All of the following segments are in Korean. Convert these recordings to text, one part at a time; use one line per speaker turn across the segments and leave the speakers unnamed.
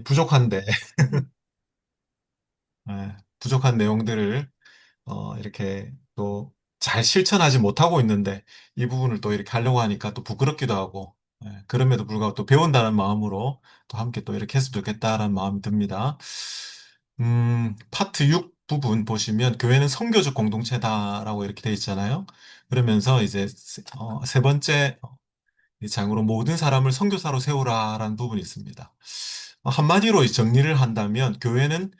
부족한데, 부족한 내용들을 이렇게 또 잘 실천하지 못하고 있는데 이 부분을 또 이렇게 하려고 하니까 또 부끄럽기도 하고 그럼에도 불구하고 또 배운다는 마음으로 또 함께 또 이렇게 했으면 좋겠다라는 마음이 듭니다. 파트 6 부분 보시면 교회는 선교적 공동체다라고 이렇게 돼 있잖아요. 그러면서 이제 세 번째 이 장으로 모든 사람을 선교사로 세우라라는 부분이 있습니다. 한마디로 정리를 한다면 교회는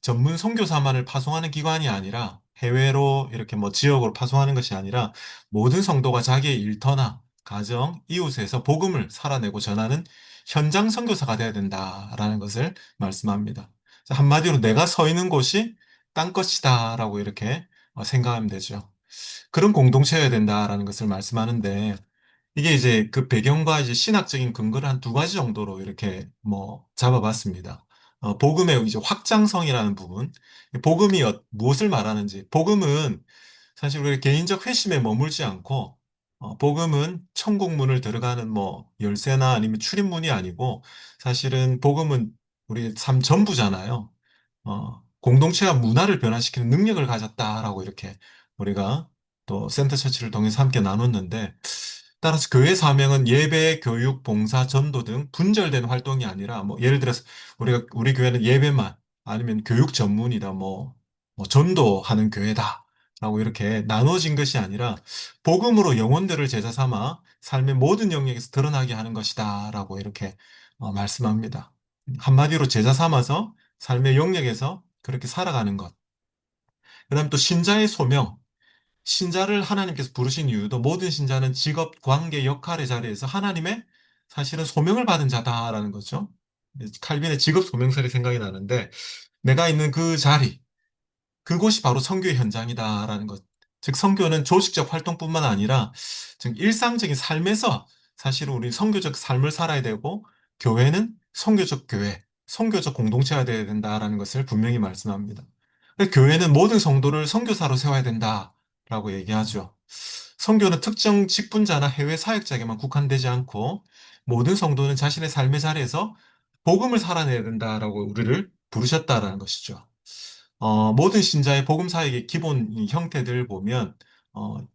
전문 선교사만을 파송하는 기관이 아니라 해외로 이렇게 뭐 지역으로 파송하는 것이 아니라 모든 성도가 자기의 일터나 가정, 이웃에서 복음을 살아내고 전하는 현장 선교사가 되어야 된다라는 것을 말씀합니다. 한마디로 내가 서 있는 곳이 땅 것이다라고 이렇게 생각하면 되죠. 그런 공동체여야 된다라는 것을 말씀하는데 이게 이제 그 배경과 이제 신학적인 근거를 한 두 가지 정도로 이렇게 뭐 잡아봤습니다. 복음의 이제 확장성이라는 부분. 복음이 무엇을 말하는지. 복음은 사실 우리 개인적 회심에 머물지 않고, 복음은 천국 문을 들어가는 뭐 열쇠나 아니면 출입문이 아니고, 사실은 복음은 우리 삶 전부잖아요. 공동체와 문화를 변화시키는 능력을 가졌다라고 이렇게 우리가 또 센터 처치를 통해서 함께 나눴는데, 따라서 교회 사명은 예배, 교육, 봉사, 전도 등 분절된 활동이 아니라 뭐 예를 들어서 우리 교회는 예배만 아니면 교육 전문이다 뭐 전도하는 교회다라고 이렇게 나눠진 것이 아니라 복음으로 영혼들을 제자 삼아 삶의 모든 영역에서 드러나게 하는 것이다라고 이렇게 말씀합니다. 한마디로 제자 삼아서 삶의 영역에서 그렇게 살아가는 것. 그다음 또 신자의 소명. 신자를 하나님께서 부르신 이유도 모든 신자는 직업, 관계, 역할의 자리에서 하나님의 사실은 소명을 받은 자다라는 거죠. 칼빈의 직업 소명설이 생각이 나는데 내가 있는 그 자리, 그곳이 바로 선교의 현장이다라는 것. 즉 선교는 조직적 활동뿐만 아니라 즉 일상적인 삶에서 사실은 우리 선교적 삶을 살아야 되고 교회는 선교적 교회, 선교적 공동체가 되어야 된다라는 것을 분명히 말씀합니다. 교회는 모든 성도를 선교사로 세워야 된다라고 얘기하죠. 선교는 특정 직분자나 해외 사역자에게만 국한되지 않고 모든 성도는 자신의 삶의 자리에서 복음을 살아내야 된다라고 우리를 부르셨다라는 것이죠. 모든 신자의 복음 사역의 기본 이 형태들을 보면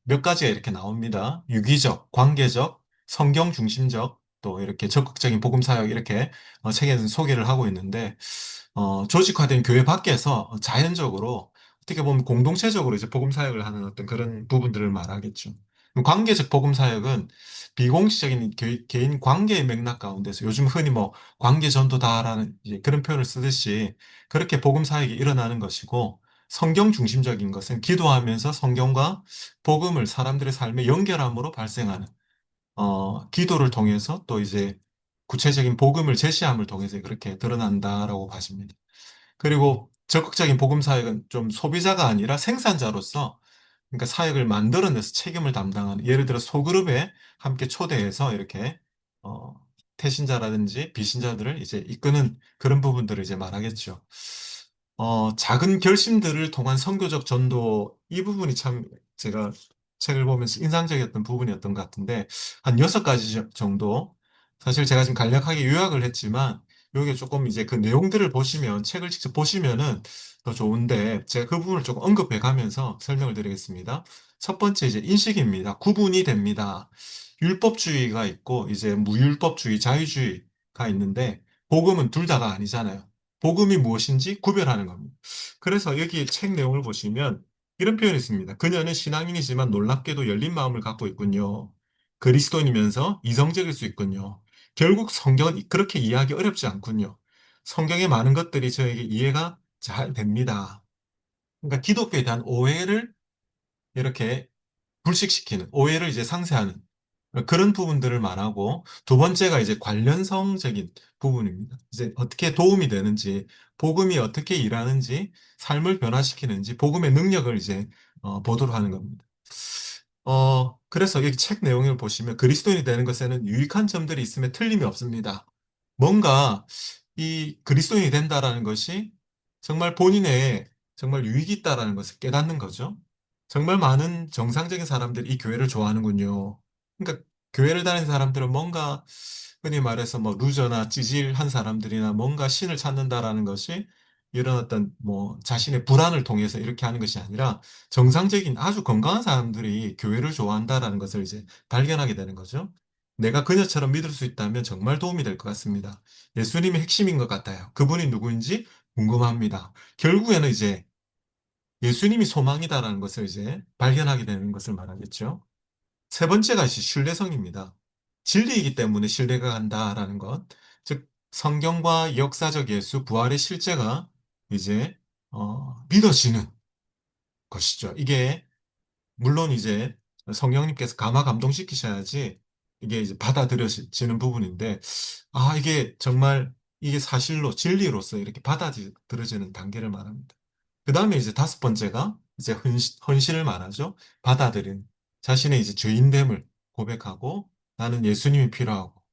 몇 가지가 이렇게 나옵니다. 유기적, 관계적, 성경 중심적, 또 이렇게 적극적인 복음 사역 이렇게 책에서 소개를 하고 있는데 조직화된 교회 밖에서 자연적으로 어떻게 보면 공동체적으로 이제 복음 사역을 하는 어떤 그런 부분들을 말하겠죠. 관계적 복음 사역은 비공식적인 개인 관계의 맥락 가운데서 요즘 흔히 뭐 관계 전도다라는 이제 그런 표현을 쓰듯이 그렇게 복음 사역이 일어나는 것이고 성경 중심적인 것은 기도하면서 성경과 복음을 사람들의 삶에 연결함으로 발생하는 기도를 통해서 또 이제 구체적인 복음을 제시함을 통해서 그렇게 드러난다라고 봐집니다. 그리고 적극적인 복음 사역은 좀 소비자가 아니라 생산자로서 그러니까 사역을 만들어내서 책임을 담당하는 예를 들어 소그룹에 함께 초대해서 이렇게 어, 태신자라든지 비신자들을 이제 이끄는 그런 부분들을 이제 말하겠죠. 작은 결심들을 통한 선교적 전도 이 부분이 참 제가 책을 보면서 인상적이었던 부분이었던 것 같은데 한 6가지 정도 사실 제가 지금 간략하게 요약을 했지만 요게 조금 이제 그 내용들을 보시면 책을 직접 보시면은 더 좋은데 제가 그 부분을 조금 언급해 가면서 설명을 드리겠습니다. 첫 번째 이제 인식입니다. 구분이 됩니다. 율법주의가 있고 이제 무율법주의, 자유주의가 있는데 복음은 둘 다가 아니잖아요. 복음이 무엇인지 구별하는 겁니다. 그래서 여기 책 내용을 보시면 이런 표현이 있습니다. 그녀는 신앙인이지만 놀랍게도 열린 마음을 갖고 있군요. 그리스도인이면서 이성적일 수 있군요. 결국 성경은 그렇게 이해하기 어렵지 않군요. 성경의 많은 것들이 저에게 이해가 잘 됩니다. 그러니까 기독교에 대한 오해를 이렇게 불식시키는, 오해를 이제 상쇄하는 그런 부분들을 말하고 두 번째가 이제 관련성적인 부분입니다. 이제 어떻게 도움이 되는지, 복음이 어떻게 일하는지, 삶을 변화시키는지, 복음의 능력을 이제 보도록 하는 겁니다. 그래서 여기 책 내용을 보시면 그리스도인이 되는 것에는 유익한 점들이 있음에 틀림이 없습니다. 뭔가 이 그리스도인이 된다라는 것이 정말 본인의 정말 유익이 있다라는 것을 깨닫는 거죠. 정말 많은 정상적인 사람들이 이 교회를 좋아하는군요. 그러니까 교회를 다니는 사람들은 뭔가 흔히 말해서 뭐 루저나 찌질한 사람들이나 뭔가 신을 찾는다라는 것이 이런 어떤 뭐 자신의 불안을 통해서 이렇게 하는 것이 아니라 정상적인 아주 건강한 사람들이 교회를 좋아한다라는 것을 이제 발견하게 되는 거죠. 내가 그녀처럼 믿을 수 있다면 정말 도움이 될 것 같습니다. 예수님이 핵심인 것 같아요. 그분이 누구인지 궁금합니다. 결국에는 이제 예수님이 소망이다라는 것을 이제 발견하게 되는 것을 말하겠죠. 세 번째가 이제 신뢰성입니다. 진리이기 때문에 신뢰가 간다라는 것. 즉, 성경과 역사적 예수, 부활의 실제가 이제, 믿어지는 것이죠. 이게, 물론 이제 성령님께서 감화 감동시키셔야지 이게 이제 받아들여지는 부분인데, 아, 이게 정말 이게 사실로, 진리로서 이렇게 받아들여지는 단계를 말합니다. 그 다음에 이제 다섯 번째가 이제 헌신을 말하죠. 받아들인 자신의 이제 죄인됨을 고백하고 나는 예수님이 필요하고,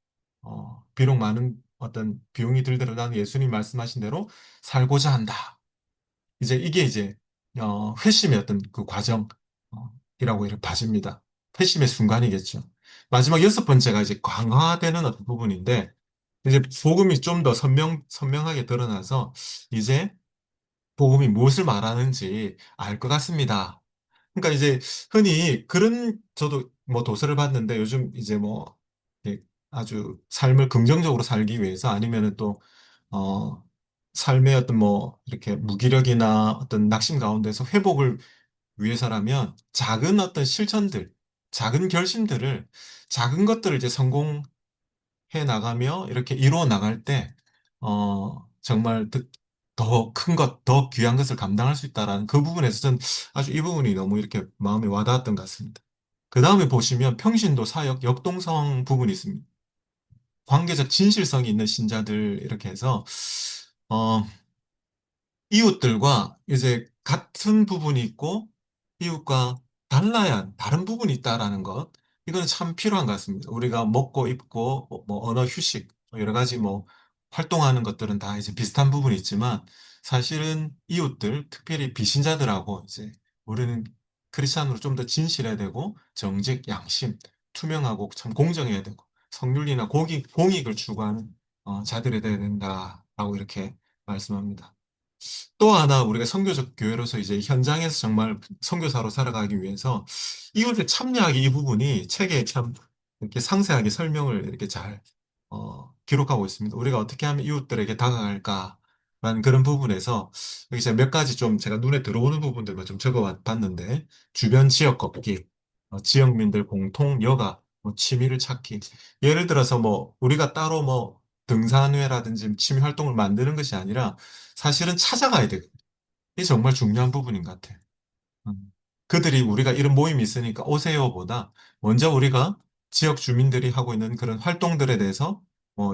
비록 많은 어떤 비용이 들더라도 나는 예수님 말씀하신 대로 살고자 한다. 이제 이게 이제, 회심의 어떤 그 과정, 이라고 이렇게 봐집니다. 회심의 순간이겠죠. 마지막 여섯 번째가 이제 강화되는 어떤 부분인데, 이제 복음이 좀 더 선명하게 드러나서 이제 복음이 무엇을 말하는지 알 것 같습니다. 그러니까 이제 흔히 그런 저도 뭐 도서를 봤는데 요즘 이제 뭐 이렇게 아주 삶을 긍정적으로 살기 위해서 아니면은 또 삶의 어떤 뭐 이렇게 무기력이나 어떤 낙심 가운데서 회복을 위해서라면 작은 어떤 실천들, 작은 결심들을 작은 것들을 이제 성공해 나가며 이렇게 이루어 나갈 때 정말 더 큰 것, 더 귀한 것을 감당할 수 있다라는 그 부분에서 전 아주 이 부분이 너무 이렇게 마음에 와닿았던 것 같습니다. 그 다음에 보시면 평신도 사역 역동성 부분이 있습니다. 관계적 진실성이 있는 신자들 이렇게 해서 어, 이웃들과 이제 같은 부분이 있고 이웃과 달라야 다른 부분이 있다라는 것. 이거는 참 필요한 것 같습니다. 우리가 먹고 입고 뭐 언어 휴식 여러 가지 뭐 활동하는 것들은 다 이제 비슷한 부분이 있지만 사실은 이웃들 특별히 비신자들하고 이제 우리는 크리스찬으로 좀 더 진실해야 되고 정직, 양심, 투명하고 참 공정해야 되고 성윤리나 공익을 추구하는 자들이 되어야 된다라고 이렇게 말씀합니다. 또 하나 우리가 선교적 교회로서 이제 현장에서 정말 선교사로 살아가기 위해서 이것을 참여하기 이 부분이 책에 참 이렇게 상세하게 설명을 이렇게 잘 기록하고 있습니다. 우리가 어떻게 하면 이웃들에게 다가갈까라는 그런 부분에서 여기 제가 몇 가지 좀 제가 눈에 들어오는 부분들만 좀 적어 봤는데 주변 지역 걷기, 지역민들 공통 여가, 뭐 취미를 찾기. 예를 들어서 뭐 우리가 따로 뭐 등산회라든지 취미 활동을 만드는 것이 아니라 사실은 찾아가야 되거든요. 이게 정말 중요한 부분인 것 같아요. 그들이 우리가 이런 모임이 있으니까 오세요보다 먼저 우리가 지역 주민들이 하고 있는 그런 활동들에 대해서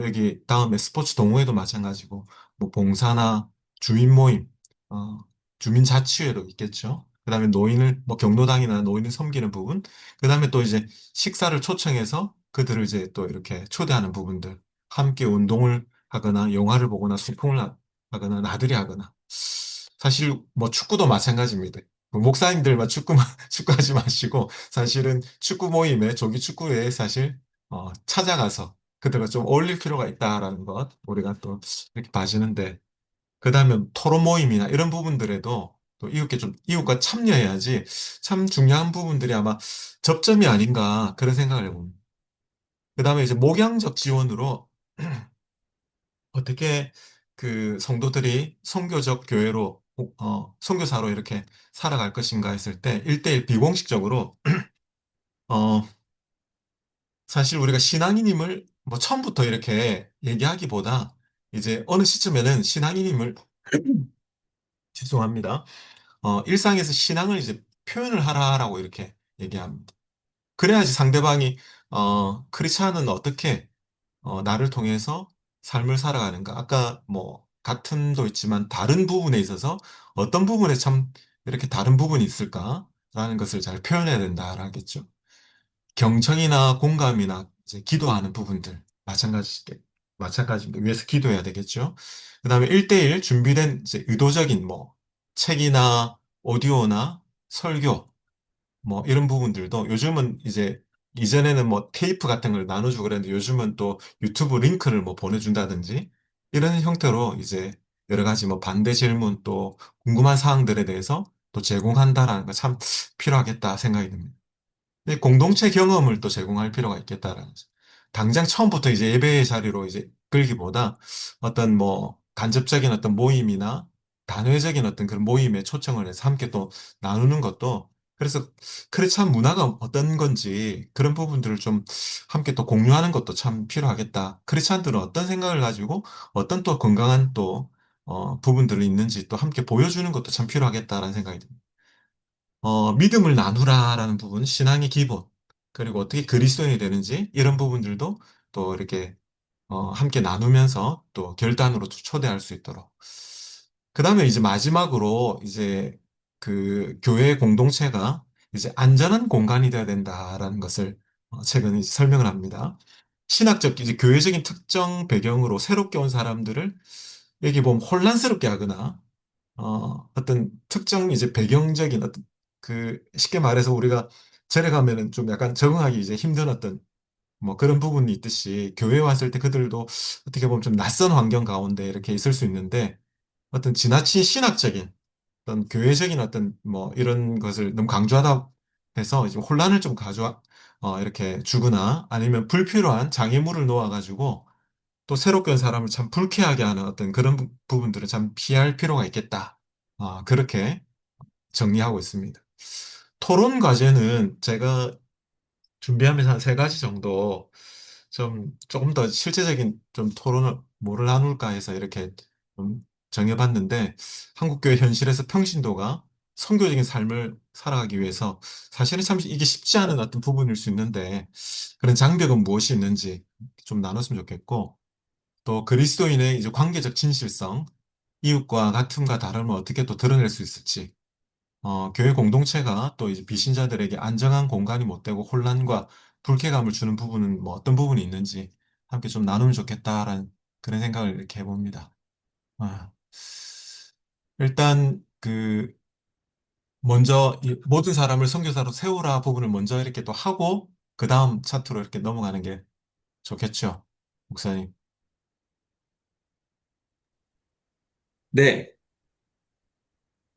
여기 다음에 스포츠 동호회도 마찬가지고 뭐 봉사나 주민 모임, 어, 주민 자치회도 있겠죠. 그다음에 노인을 뭐 경로당이나 노인을 섬기는 부분, 그다음에 또 이제 식사를 초청해서 그들을 이제 또 이렇게 초대하는 부분들, 함께 운동을 하거나 영화를 보거나 소풍을 하거나 나들이 하거나 사실 뭐 축구도 마찬가지입니다. 뭐 목사님들만 축구하지 마시고 사실은 축구 모임에 조기 축구회에 사실 찾아가서 그들과 좀 어울릴 필요가 있다라는 것 우리가 또 이렇게 봐지는데 그다음에 토론 모임이나 이런 부분들에도 또 이웃과 참여해야지 참 중요한 부분들이 아마 접점이 아닌가 그런 생각을 해봅니다. 그다음에 이제 목양적 지원으로 어떻게 그 성도들이 선교적 교회로 선교사로 이렇게 살아갈 것인가 했을 때 1대1 비공식적으로 어 사실 우리가 신앙인임을 뭐 처음부터 이렇게 얘기하기보다 이제 어느 시점에는 신앙인임을 죄송합니다. 일상에서 신앙을 이제 표현을 하라라고 이렇게 얘기합니다. 그래야지 상대방이 크리스찬은 어떻게 나를 통해서 삶을 살아가는가. 아까 뭐 같음도 있지만 다른 부분에 있어서 어떤 부분에 참 이렇게 다른 부분이 있을까라는 것을 잘 표현해야 된다라겠죠. 경청이나 공감이나 이제 기도하는 부분들 마찬가지입니다. 위해서 기도해야 되겠죠. 그다음에 1대1 준비된 이제 의도적인 뭐 책이나 오디오나 설교 뭐 이런 부분들도 요즘은 이제 이전에는 뭐 테이프 같은 걸 나눠주고 그랬는데 요즘은 또 유튜브 링크를 뭐 보내준다든지 이런 형태로 이제 여러 가지 뭐 반대 질문 또 궁금한 사항들에 대해서 또 제공한다라는 거 참 필요하겠다 생각이 듭니다. 이 공동체 경험을 또 제공할 필요가 있겠다라는 거죠. 당장 처음부터 이제 예배의 자리로 이제 끌기보다 어떤 뭐 간접적인 어떤 모임이나 단회적인 어떤 그런 모임에 초청을 해서 함께 또 나누는 것도 그래서 크리스찬 문화가 어떤 건지 그런 부분들을 좀 함께 또 공유하는 것도 참 필요하겠다. 크리스찬들은 어떤 생각을 가지고 어떤 또 건강한 또 부분들이 있는지 또 함께 보여주는 것도 참 필요하겠다라는 생각이 듭니다. 믿음을 나누라라는 부분, 신앙의 기본, 그리고 어떻게 그리스도인이 되는지 이런 부분들도 또 이렇게 함께 나누면서 또 결단으로 또 초대할 수 있도록. 그 다음에 이제 마지막으로 이제 그 교회 공동체가 이제 안전한 공간이 되어야 된다라는 것을 최근에 이제 설명을 합니다. 신학적, 이제 교회적인 특정 배경으로 새롭게 온 사람들을 여기 보면 혼란스럽게 하거나 어떤 특정 이제 배경적인 어떤 그 쉽게 말해서 우리가 절에 가면은 좀 약간 적응하기 이제 힘든 어떤 뭐 그런 부분이 있듯이 교회 왔을 때 그들도 어떻게 보면 좀 낯선 환경 가운데 이렇게 있을 수 있는데 어떤 지나친 신학적인 어떤 교회적인 어떤 뭐 이런 것을 너무 강조하다 해서 이제 혼란을 좀 이렇게 주거나 아니면 불필요한 장애물을 놓아가지고 또 새롭게 온 사람을 참 불쾌하게 하는 어떤 그런 부분들을 참 피할 필요가 있겠다. 그렇게 정리하고 있습니다. 토론 과제는 제가 준비하면서 한 세 가지 정도 좀 조금 더 실제적인 좀 토론을 뭐를 나눌까 해서 이렇게 좀 정해봤는데 한국교회 현실에서 평신도가 선교적인 삶을 살아가기 위해서 사실은 참 이게 쉽지 않은 어떤 부분일 수 있는데 그런 장벽은 무엇이 있는지 좀 나눴으면 좋겠고 또 그리스도인의 이제 관계적 진실성, 이웃과 같음과 다름을 어떻게 또 드러낼 수 있을지 교회 공동체가 또 이제 비신자들에게 안정한 공간이 못 되고 혼란과 불쾌감을 주는 부분은 뭐 어떤 부분이 있는지 함께 좀 나누면 좋겠다라는 그런 생각을 이렇게 해봅니다. 아, 일단 그 먼저 이 모든 사람을 선교사로 세우라 부분을 먼저 이렇게 또 하고 그 다음 차트로 이렇게 넘어가는 게 좋겠죠, 목사님.
네,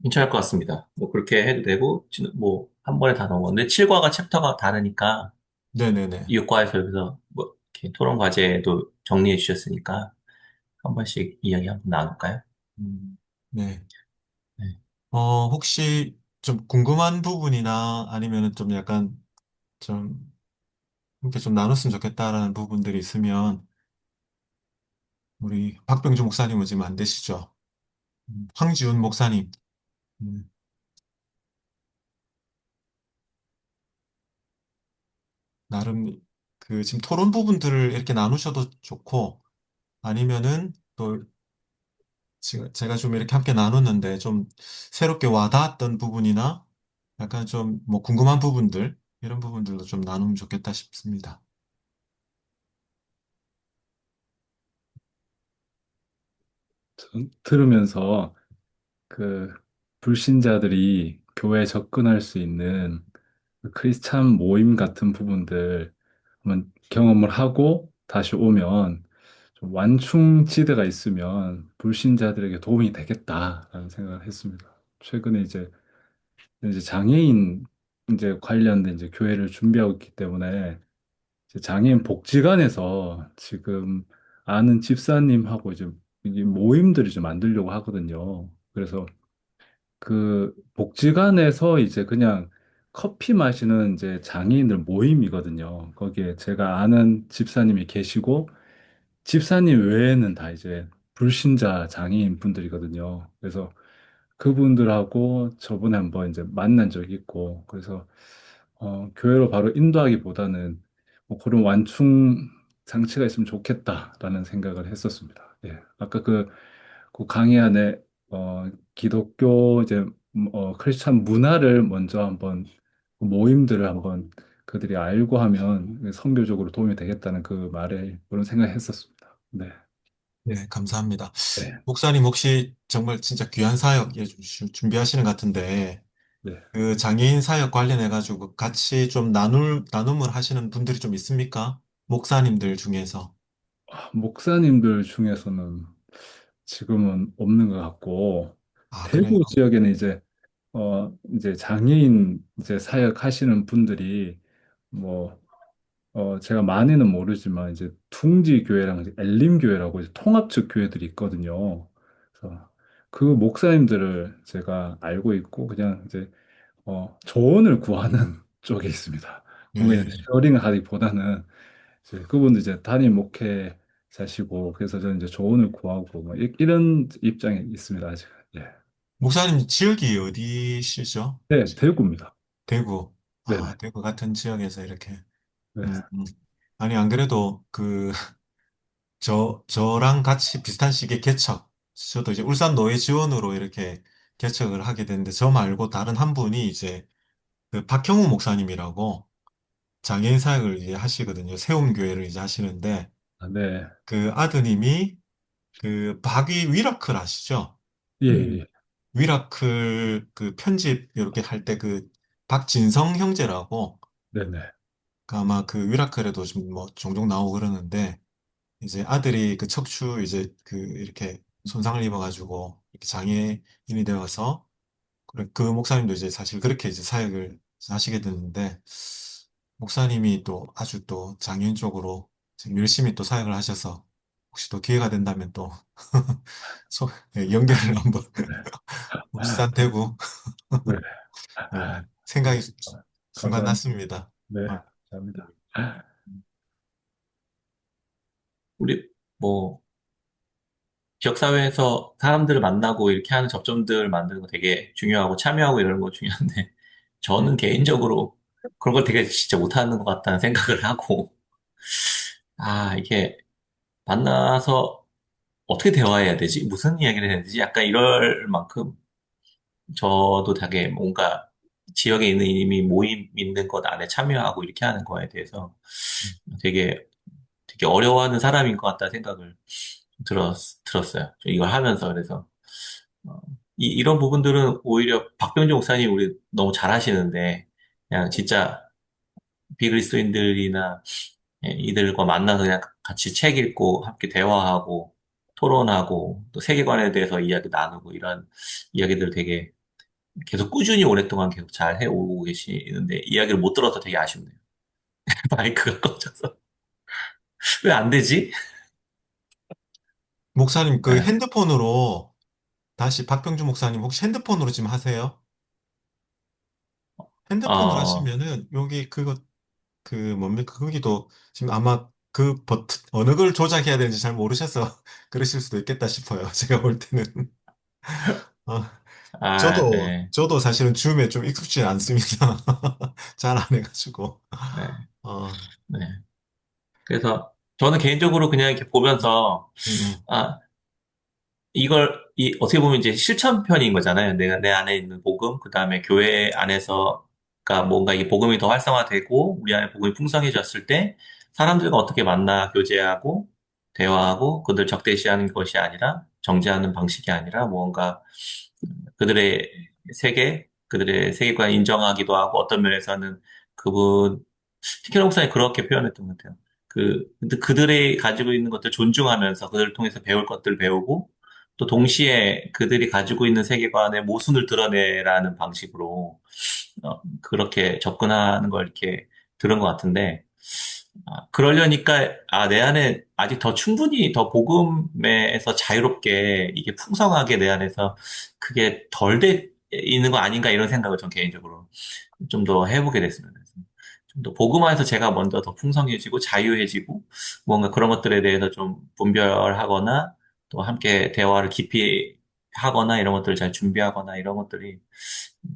괜찮을 것 같습니다. 뭐 그렇게 해도 되고, 뭐 한 번에 다 넘어갔는데 7과가 챕터가 다르니까
네네네.
6과에서 여기서 뭐 이렇게 토론 과제도 정리해 주셨으니까 한 번씩 이야기 한번 나눌까요?
네.
네.
혹시 좀 궁금한 부분이나 아니면은 좀 약간 좀 함께 좀 나눴으면 좋겠다라는 부분들이 있으면 우리 박병주 목사님은 지금 안 되시죠? 황지훈 목사님, 음, 나름 그 지금 토론 부분들을 이렇게 나누셔도 좋고 아니면은 또 제가 좀 이렇게 함께 나눴는데 좀 새롭게 와닿았던 부분이나 약간 좀 뭐 궁금한 부분들 이런 부분들도 좀 나누면 좋겠다 싶습니다.
들으면서 그 불신자들이 교회에 접근할 수 있는 그 크리스찬 모임 같은 부분들 한번 경험을 하고 다시 오면 좀 완충지대가 있으면 불신자들에게 도움이 되겠다라는 생각을 했습니다. 최근에 이제 장애인 이제 관련된 이제 교회를 준비하고 있기 때문에 이제 장애인 복지관에서 지금 아는 집사님하고 이제 이 모임들을 좀 만들려고 하거든요. 그래서 그 복지관에서 이제 그냥 커피 마시는 이제 장애인들 모임이거든요. 거기에 제가 아는 집사님이 계시고 집사님 외에는 다 이제 불신자 장애인 분들이거든요. 그래서 그분들하고 저번에 한번 이제 만난 적이 있고, 그래서 교회로 바로 인도하기보다는 뭐 그런 완충 장치가 있으면 좋겠다라는 생각을 했었습니다. 예. 아까 그 강의 안에 기독교 이제 크리스찬 문화를 먼저 한번 그 모임들을 한번 그들이 알고 하면 선교적으로 도움이 되겠다는 그 말에 그런 생각했었습니다. 네.
네, 감사합니다.
네.
목사님 혹시 정말 진짜 귀한 사역 준비하시는 것 같은데
네.
그 장애인 사역 관련해가지고 같이 좀 나눔을 하시는 분들이 좀 있습니까? 목사님들 중에서.
목사님들 중에서는 지금은 없는 것 같고,
아, 그래요?
대구 지역에는 이제 장애인 이제 사역하시는 분들이 뭐, 제가 많이는 모르지만 이제 둥지교회랑 이제 엘림교회라고 이제 통합적 교회들이 있거든요. 그래서 그 목사님들을 제가 알고 있고, 그냥 이제, 조언을 구하는 쪽에 있습니다. 뭔가 이제
예.
쉐어링을 하기보다는 이제 그분도 이제 담임 목회자시고, 그래서 저는 이제 조언을 구하고, 뭐
음.
이런 입장에 있습니다, 아직. 예.
목사님 지역이 어디시죠?
네, 대구입니다.
대구. 아,
네네.
대구 같은 지역에서 이렇게.
네.
음. 아니, 안 그래도 저랑 같이 비슷한 시기에 개척. 저도 이제 울산 노예 지원으로 이렇게 개척을 하게 됐는데, 저 말고 다른 한 분이 이제 그 박형우 목사님이라고 장애인 사역을 이제 하시거든요. 세움교회를 이제 하시는데,
아, 네.
그 아드님이 그 박위 위라클 아시죠?
예, 예.
위라클 그 편집 이렇게 할 때 그 박진성 형제라고
네네.
그 아마 그 위라클에도 좀 뭐 종종 나오고 그러는데 이제 아들이 그 척추 이제 그 이렇게 손상을 입어가지고 이렇게 장애인이 되어서 그 목사님도 이제 사실 그렇게 이제 사역을 하시게 됐는데 목사님이 또 아주 또 장애인 쪽으로 지금 열심히 또 사역을 하셔서 혹시 또 기회가 된다면 또 연결을 한번 울산 대구
네.
생각이 순간
감사합니다.
났습니다.
네.
아,
감사합니다.
우리 뭐 지역사회에서 사람들을 만나고 이렇게 하는 접점들 만드는 거 되게 중요하고 참여하고 이러는 거 중요한데 저는 개인적으로 그런 걸 되게 진짜 못하는 것 같다는 생각을 하고 이게 만나서 어떻게 대화해야 되지? 무슨 이야기를 해야 되지? 약간 이럴 만큼 저도 되게 뭔가 지역에 있는 이미 모임 있는 것 안에 참여하고 이렇게 하는 거에 대해서 되게 되게 어려워하는 사람인 것 같다는 생각을 들었어요. 이걸 하면서 그래서 어, 이런 부분들은 오히려 박병준 목사님 우리 너무 잘하시는데 그냥 진짜 비그리스도인들이나 이들과 만나서 그냥 같이 책 읽고 함께 대화하고 토론하고 또 세계관에 대해서 이야기 나누고 이런 이야기들 되게 계속 꾸준히 오랫동안 계속 잘 해오고 계시는데 이야기를 못 들어서 되게 아쉽네요. 마이크가 꺼져서. 왜 안 되지?
목사님 그
네.
핸드폰으로 다시 박병주 목사님 혹시 핸드폰으로 지금 하세요? 핸드폰으로
어,
하시면은 여기 그거 그 뭡니까 거기도 지금 아마 그 버튼 어느 걸 조작해야 되는지 잘 모르셔서 그러실 수도 있겠다 싶어요. 제가 볼 때는 어,
네,
저도 사실은 줌에 좀 익숙지 않습니다. 잘 안 해가지고
네,
어,
네. 그래서 저는 개인적으로 그냥 이렇게 보면서,
음,
아, 어떻게 보면 이제 실천편인 거잖아요. 내가 내 안에 있는 복음, 그 다음에 교회 안에서, 가 뭔가 이게 복음이 더 활성화되고, 우리 안에 복음이 풍성해졌을 때, 사람들과 어떻게 만나 교제하고, 대화하고, 그들 적대시하는 것이 아니라, 정죄하는 방식이 아니라, 무언가 그들의 그들의 세계관 인정하기도 하고, 어떤 면에서는 티케라 목사님 그렇게 표현했던 것 같아요. 근데 그들이 가지고 있는 것들 존중하면서 그들을 통해서 배울 것들을 배우고 또 동시에 그들이 가지고 있는 세계관의 모순을 드러내라는 방식으로 그렇게 접근하는 걸 이렇게 들은 것 같은데 그러려니까 내 안에 아직 더 충분히 더 복음에서 자유롭게 이게 풍성하게 내 안에서 그게 덜 돼 있는 거 아닌가 이런 생각을 전 개인적으로 좀 더 해보게 됐습니다. 좀 더 복음 안에서 제가 먼저 더 풍성해지고 자유해지고 뭔가 그런 것들에 대해서 좀 분별하거나 또 함께 대화를 깊이 하거나 이런 것들을 잘 준비하거나 이런 것들이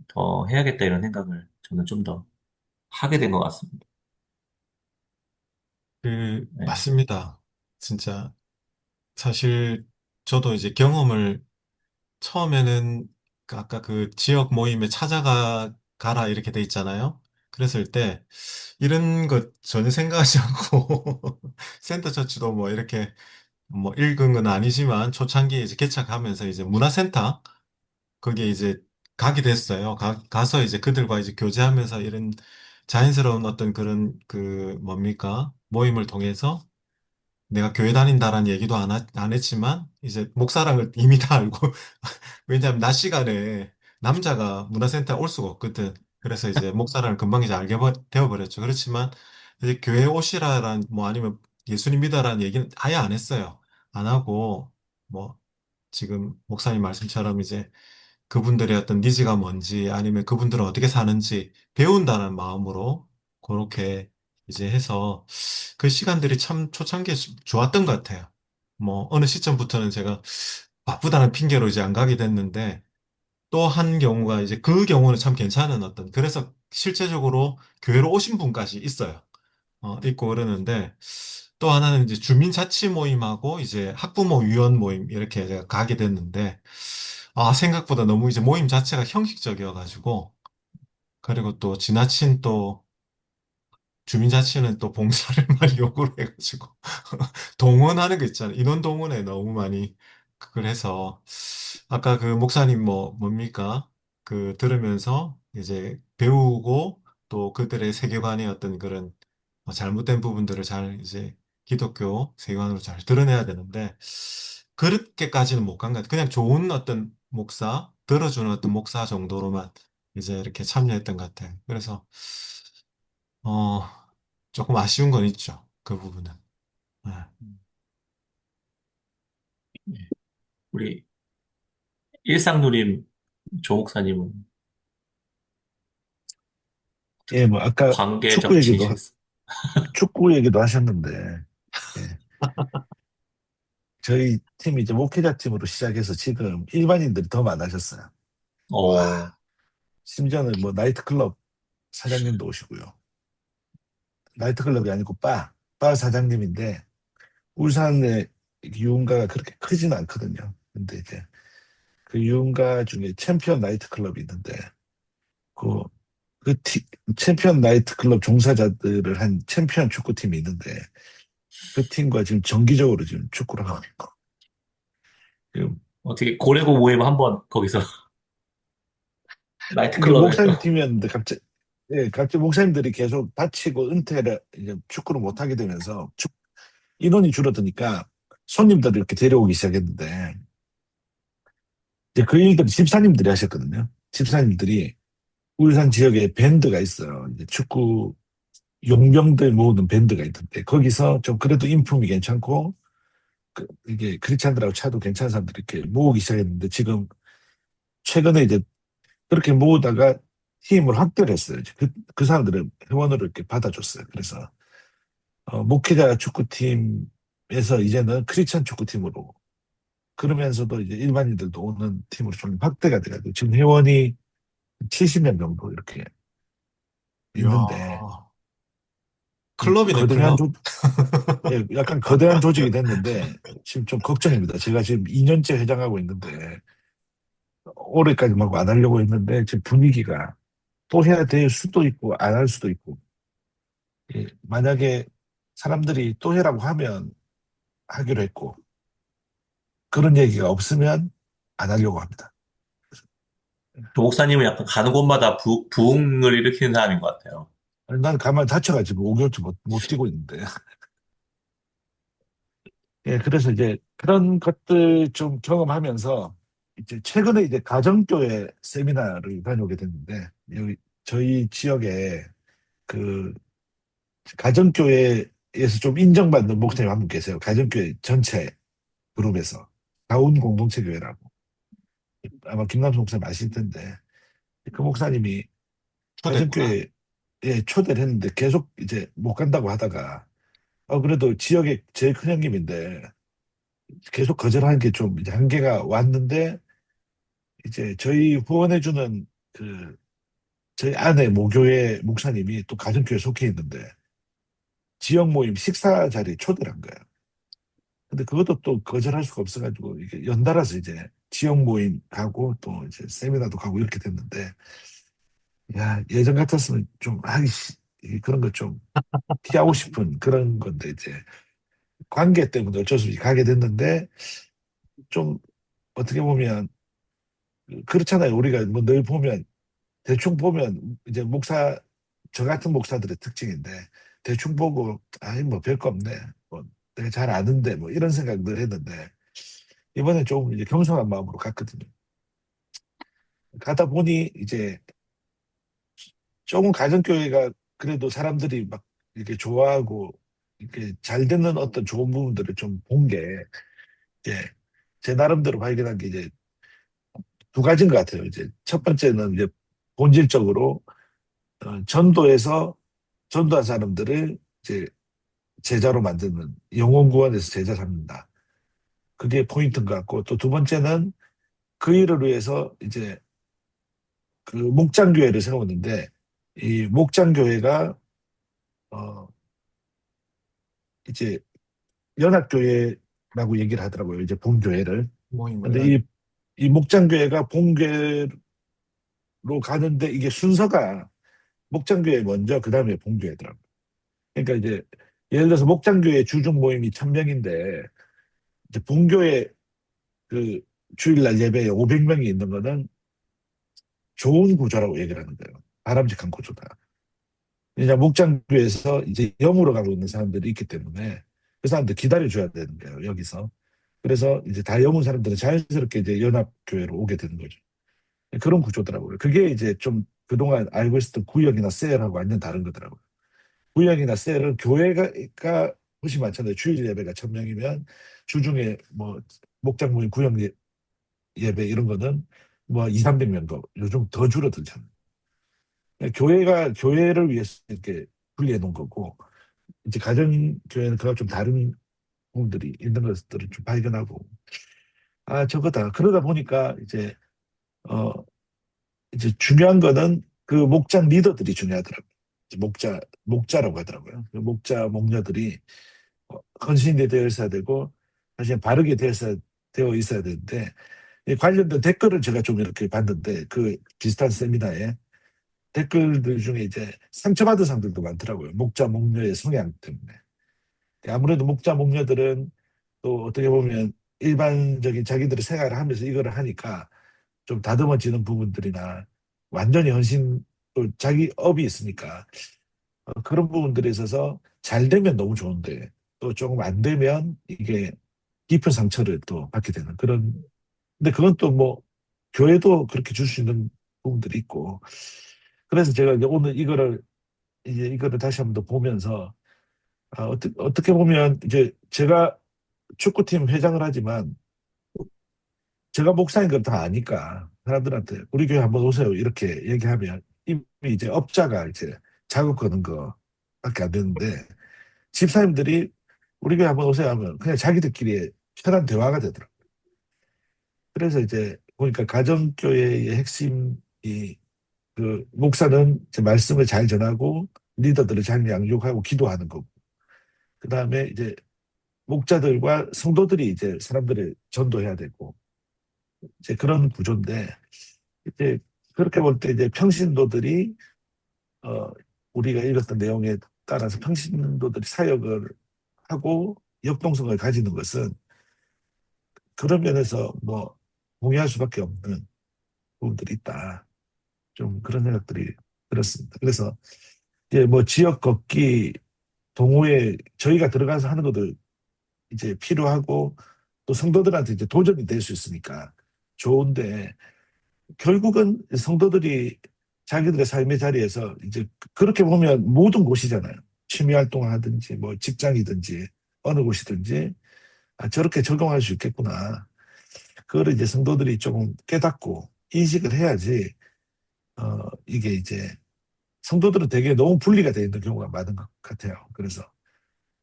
더 해야겠다 이런 생각을 저는 좀 더 하게 된 것 같습니다. 네.
맞습니다. 진짜 사실 저도 이제 경험을 처음에는 그 아까 그 지역 모임에 가라 이렇게 돼 있잖아요. 그랬을 때 이런 것 전혀 생각하지 않고 센터 처치도 뭐 이렇게 뭐 읽은 건 아니지만 초창기에 이제 개척하면서 이제 문화센터 거기에 이제 가게 됐어요. 가서 이제 그들과 이제 교제하면서 이런 자연스러운 어떤 그런 그 뭡니까? 모임을 통해서 내가 교회 다닌다라는 얘기도 안 했지만 이제 목사랑을 이미 다 알고 왜냐하면 낮 시간에 남자가 문화센터에 올 수가 없거든. 그래서 이제 목사랑을 금방 이제 되어버렸죠. 그렇지만 이제 교회 오시라란 뭐 아니면 예수님 믿어라는 얘기는 아예 안 했어요. 안 하고 뭐 지금 목사님 말씀처럼 이제 그분들의 어떤 니즈가 뭔지 아니면 그분들은 어떻게 사는지 배운다는 마음으로 그렇게 이제 해서 그 시간들이 참 초창기에 좋았던 것 같아요. 뭐 어느 시점부터는 제가 바쁘다는 핑계로 이제 안 가게 됐는데 또 한 경우가 이제 그 경우는 참 괜찮은 어떤 그래서 실제적으로 교회로 오신 분까지 있어요. 있고 그러는데 또 하나는 이제 주민자치 모임하고 이제 학부모 위원 모임 이렇게 제가 가게 됐는데 생각보다 너무 이제 모임 자체가 형식적이어가지고 그리고 또 지나친 또 주민자치는 또 봉사를 많이 요구를 해가지고 동원하는 거 있잖아요. 인원 동원에 너무 많이 그걸 해서 아까 그 목사님 뭐 뭡니까? 그 들으면서 이제 배우고 또 그들의 세계관의 어떤 그런 잘못된 부분들을 잘 이제 기독교 세계관으로 잘 드러내야 되는데 그렇게까지는 못 간 것 같아요. 그냥 좋은 어떤 목사, 들어주는 어떤 목사 정도로만 이제 이렇게 참여했던 것 같아요. 그래서 어 조금 아쉬운 건 있죠. 그 부분은. 네.
우리 일상누림 조 목사님은
예,
어떻게
뭐, 아까 축구
관계적
얘기도,
지지겠어?
축구 얘기도 하셨는데, 예, 저희 팀이 이제 목회자 팀으로 시작해서 지금 일반인들이 더 많아졌어요.
어,
와, 심지어는 뭐 나이트클럽 사장님도 오시고요. 나이트클럽이 아니고 바 사장님인데, 울산의 유흥가가 그렇게 크지는 않거든요. 근데 이제 그 유흥가 중에 챔피언 나이트클럽이 있는데, 그, 챔피언 나이트클럽 종사자들을 한 챔피언 축구팀이 있는데, 그 팀과 지금 정기적으로 지금 축구를 하고 있고, 지금
어떻게 고래고 모임 한번 거기서
이게
나이트클럽에 또
목사님 팀이었는데 갑자기 목사님들이 계속 다치고 은퇴를 이제 축구를 못 하게 되면서 인원이 줄어드니까 손님들을 이렇게 데려오기 시작했는데 이제 그 일들을 집사님들이 하셨거든요. 집사님들이 울산 지역에 밴드가 있어요. 이제 축구 용병들 모으는 밴드가 있는데 거기서 좀 그래도 인품이 괜찮고 이게 크리스찬들하고 차도 괜찮은 사람들이 이렇게 모으기 시작했는데 지금 최근에 이제 그렇게 모으다가 팀을 확대를 했어요. 이제 그 사람들을 회원으로 이렇게 받아줬어요. 그래서 목회자 축구팀에서 이제는 크리스천 축구팀으로 그러면서도 이제 일반인들도 오는 팀으로 좀 확대가 돼가지고 지금 회원이 70명 정도 이렇게 있는데
이야,
좀
클럽이
거대한
됐군요.
예, 약간 거대한 조직이 됐는데 지금 좀 걱정입니다. 제가 지금 2년째 회장하고 있는데 올해까지 막 안 하려고 했는데 지금 분위기가 또 해야 될 수도 있고 안 할 수도 있고 예, 만약에 사람들이 또 해라고 하면 하기로 했고 그런 얘기가 없으면 안 하려고 합니다.
조 목사님은 약간 가는 곳마다 부흥을 일으키는 사람인 것 같아요.
난 가만 다쳐가지고 5개월째 못 뛰고 있는데. 예, 그래서 이제 그런 것들 좀 경험하면서 이제 최근에 이제 가정교회 세미나를 다녀오게 됐는데 여기 저희 지역에 그 가정교회에서 좀 인정받는 목사님 한 분 계세요. 가정교회 전체 그룹에서 다운 공동체 교회라고 아마 김남수 목사님 아실 텐데 그 목사님이
초대했구나.
가정교회에 초대를 했는데 계속 이제 못 간다고 하다가 그래도 지역의 제일 큰 형님인데 계속 거절하는 게 좀 이제 한계가 왔는데 이제 저희 후원해주는 그 저희 아내 모교회 목사님이 또 가정교회 속해 있는데 지역 모임 식사 자리에 초대를 한 거예요. 근데 그것도 또 거절할 수가 없어가지고 이게 연달아서 이제 지역 모임 가고 또 이제 세미나도 가고 이렇게 됐는데 야 예전 같았으면 좀 그런 거 좀 피하고 싶은 그런 건데 이제 관계 때문에 어쩔 수 없이 가게 됐는데 좀 어떻게 보면 그렇잖아요. 우리가 뭐 늘 보면, 대충 보면, 이제 저 같은 목사들의 특징인데, 대충 보고, 아이, 뭐 별거 없네. 뭐 내가 잘 아는데, 뭐 이런 생각들 했는데, 이번에 좀 이제 겸손한 마음으로 갔거든요. 가다 보니 이제 조금 가정교회가 그래도 사람들이 막 이렇게 좋아하고 이렇게 잘 되는 어떤 좋은 부분들을 좀 본 게 이제 제 나름대로 발견한 게 이제 두 가지인 것 같아요. 이제 첫 번째는 이제 본질적으로 전도에서 전도한 사람들을 이제 제자로 만드는 영혼 구원에서 제자 삼는다. 그게 포인트인 것 같고 또 두 번째는 그 일을 위해서 이제 그 목장교회를 세웠는데 이 목장교회가 어 이제 연합교회라고 얘기를 하더라고요. 이제 본교회를.
모임을
근데 이 목장교회가 본교회로 가는데 이게 순서가 목장교회 먼저 그다음에 본교회더라고요. 그러니까 이제 예를 들어서 목장교회 주중 모임이 1,000명인데 이제 본교회 그 주일날 예배에 500명이 있는 거는 좋은 구조라고 얘기를 하는 거예요. 바람직한 구조다. 이제 목장교회에서 이제 영으로 가고 있는 사람들이 있기 때문에 그 사람들 기다려줘야 되는 거예요. 여기서. 그래서 이제 다 영은 사람들은 자연스럽게 이제 연합교회로 오게 되는 거죠. 그런 구조더라고요. 그게 이제 좀 그동안 알고 있었던 구역이나 셀하고 완전 다른 거더라고요. 구역이나 셀은 교회가 훨씬 많잖아요. 주일 예배가 1,000명이면 주중에 뭐 목장 모임 구역 예배 이런 거는 뭐 2, 300명도 요즘 더 줄어들잖아요. 교회가 교회를 위해서 이렇게 분리해 놓은 거고 이제 가정 교회는 그와 좀 다른 부분들이 있는 것들을 좀 발견하고 아 저거다. 그러다 보니까 어 이제 중요한 거는 그 목장 리더들이 중요하더라고요. 이제 목자라고 하더라고요. 그 목자 목녀들이 헌신이 되어 있어야 되고 사실 바르게 되어 있어야 되는데 이 관련된 댓글을 제가 좀 이렇게 봤는데 그 비슷한 세미나에 댓글들 중에 이제 상처받은 사람들도 많더라고요. 목자 목녀의 성향 때문에. 아무래도 목자 목녀들은 또 어떻게 보면 일반적인 자기들의 생활을 하면서 이거를 하니까 좀 다듬어지는 부분들이나 완전히 헌신 또 자기 업이 있으니까 그런 부분들에 있어서 잘 되면 너무 좋은데 또 조금 안 되면 이게 깊은 상처를 또 받게 되는 그런 근데 그건 또 뭐 교회도 그렇게 줄 수 있는 부분들이 있고 그래서 제가 이제 오늘 이거를 다시 한번 더 보면서 어떻게 보면 이제 제가 축구팀 회장을 하지만 제가 목사인 걸 다 아니까 사람들한테 우리 교회 한번 오세요 이렇게 얘기하면 이미 이제 업자가 이제 작업 거는 거밖에 안 되는데 집사님들이 우리 교회 한번 오세요 하면 그냥 자기들끼리 편한 대화가 되더라고요. 그래서 이제 보니까 가정교회의 핵심이 그 목사는 이제 말씀을 잘 전하고 리더들을 잘 양육하고 기도하는 거고 그다음에 이제 목자들과 성도들이 이제 사람들을 전도해야 되고 이제 그런 구조인데 이제 그렇게 볼 때 이제 평신도들이 어 우리가 읽었던 내용에 따라서 평신도들이 사역을 하고 역동성을 가지는 것은 그런 면에서 뭐 동의할 수밖에 없는 부분들이 있다. 좀 그런 생각들이 들었습니다. 그래서 이제 뭐 지역 걷기 동호회 저희가 들어가서 하는 것도 이제 필요하고 또 성도들한테 이제 도전이 될 수 있으니까 좋은데 결국은 성도들이 자기들의 삶의 자리에서 이제 그렇게 보면 모든 곳이잖아요. 취미 활동을 하든지 뭐 직장이든지 어느 곳이든지 저렇게 적용할 수 있겠구나. 그거를 이제 성도들이 조금 깨닫고 인식을 해야지 이게 이제 성도들은 되게 너무 분리가 되어 있는 경우가 많은 것 같아요. 그래서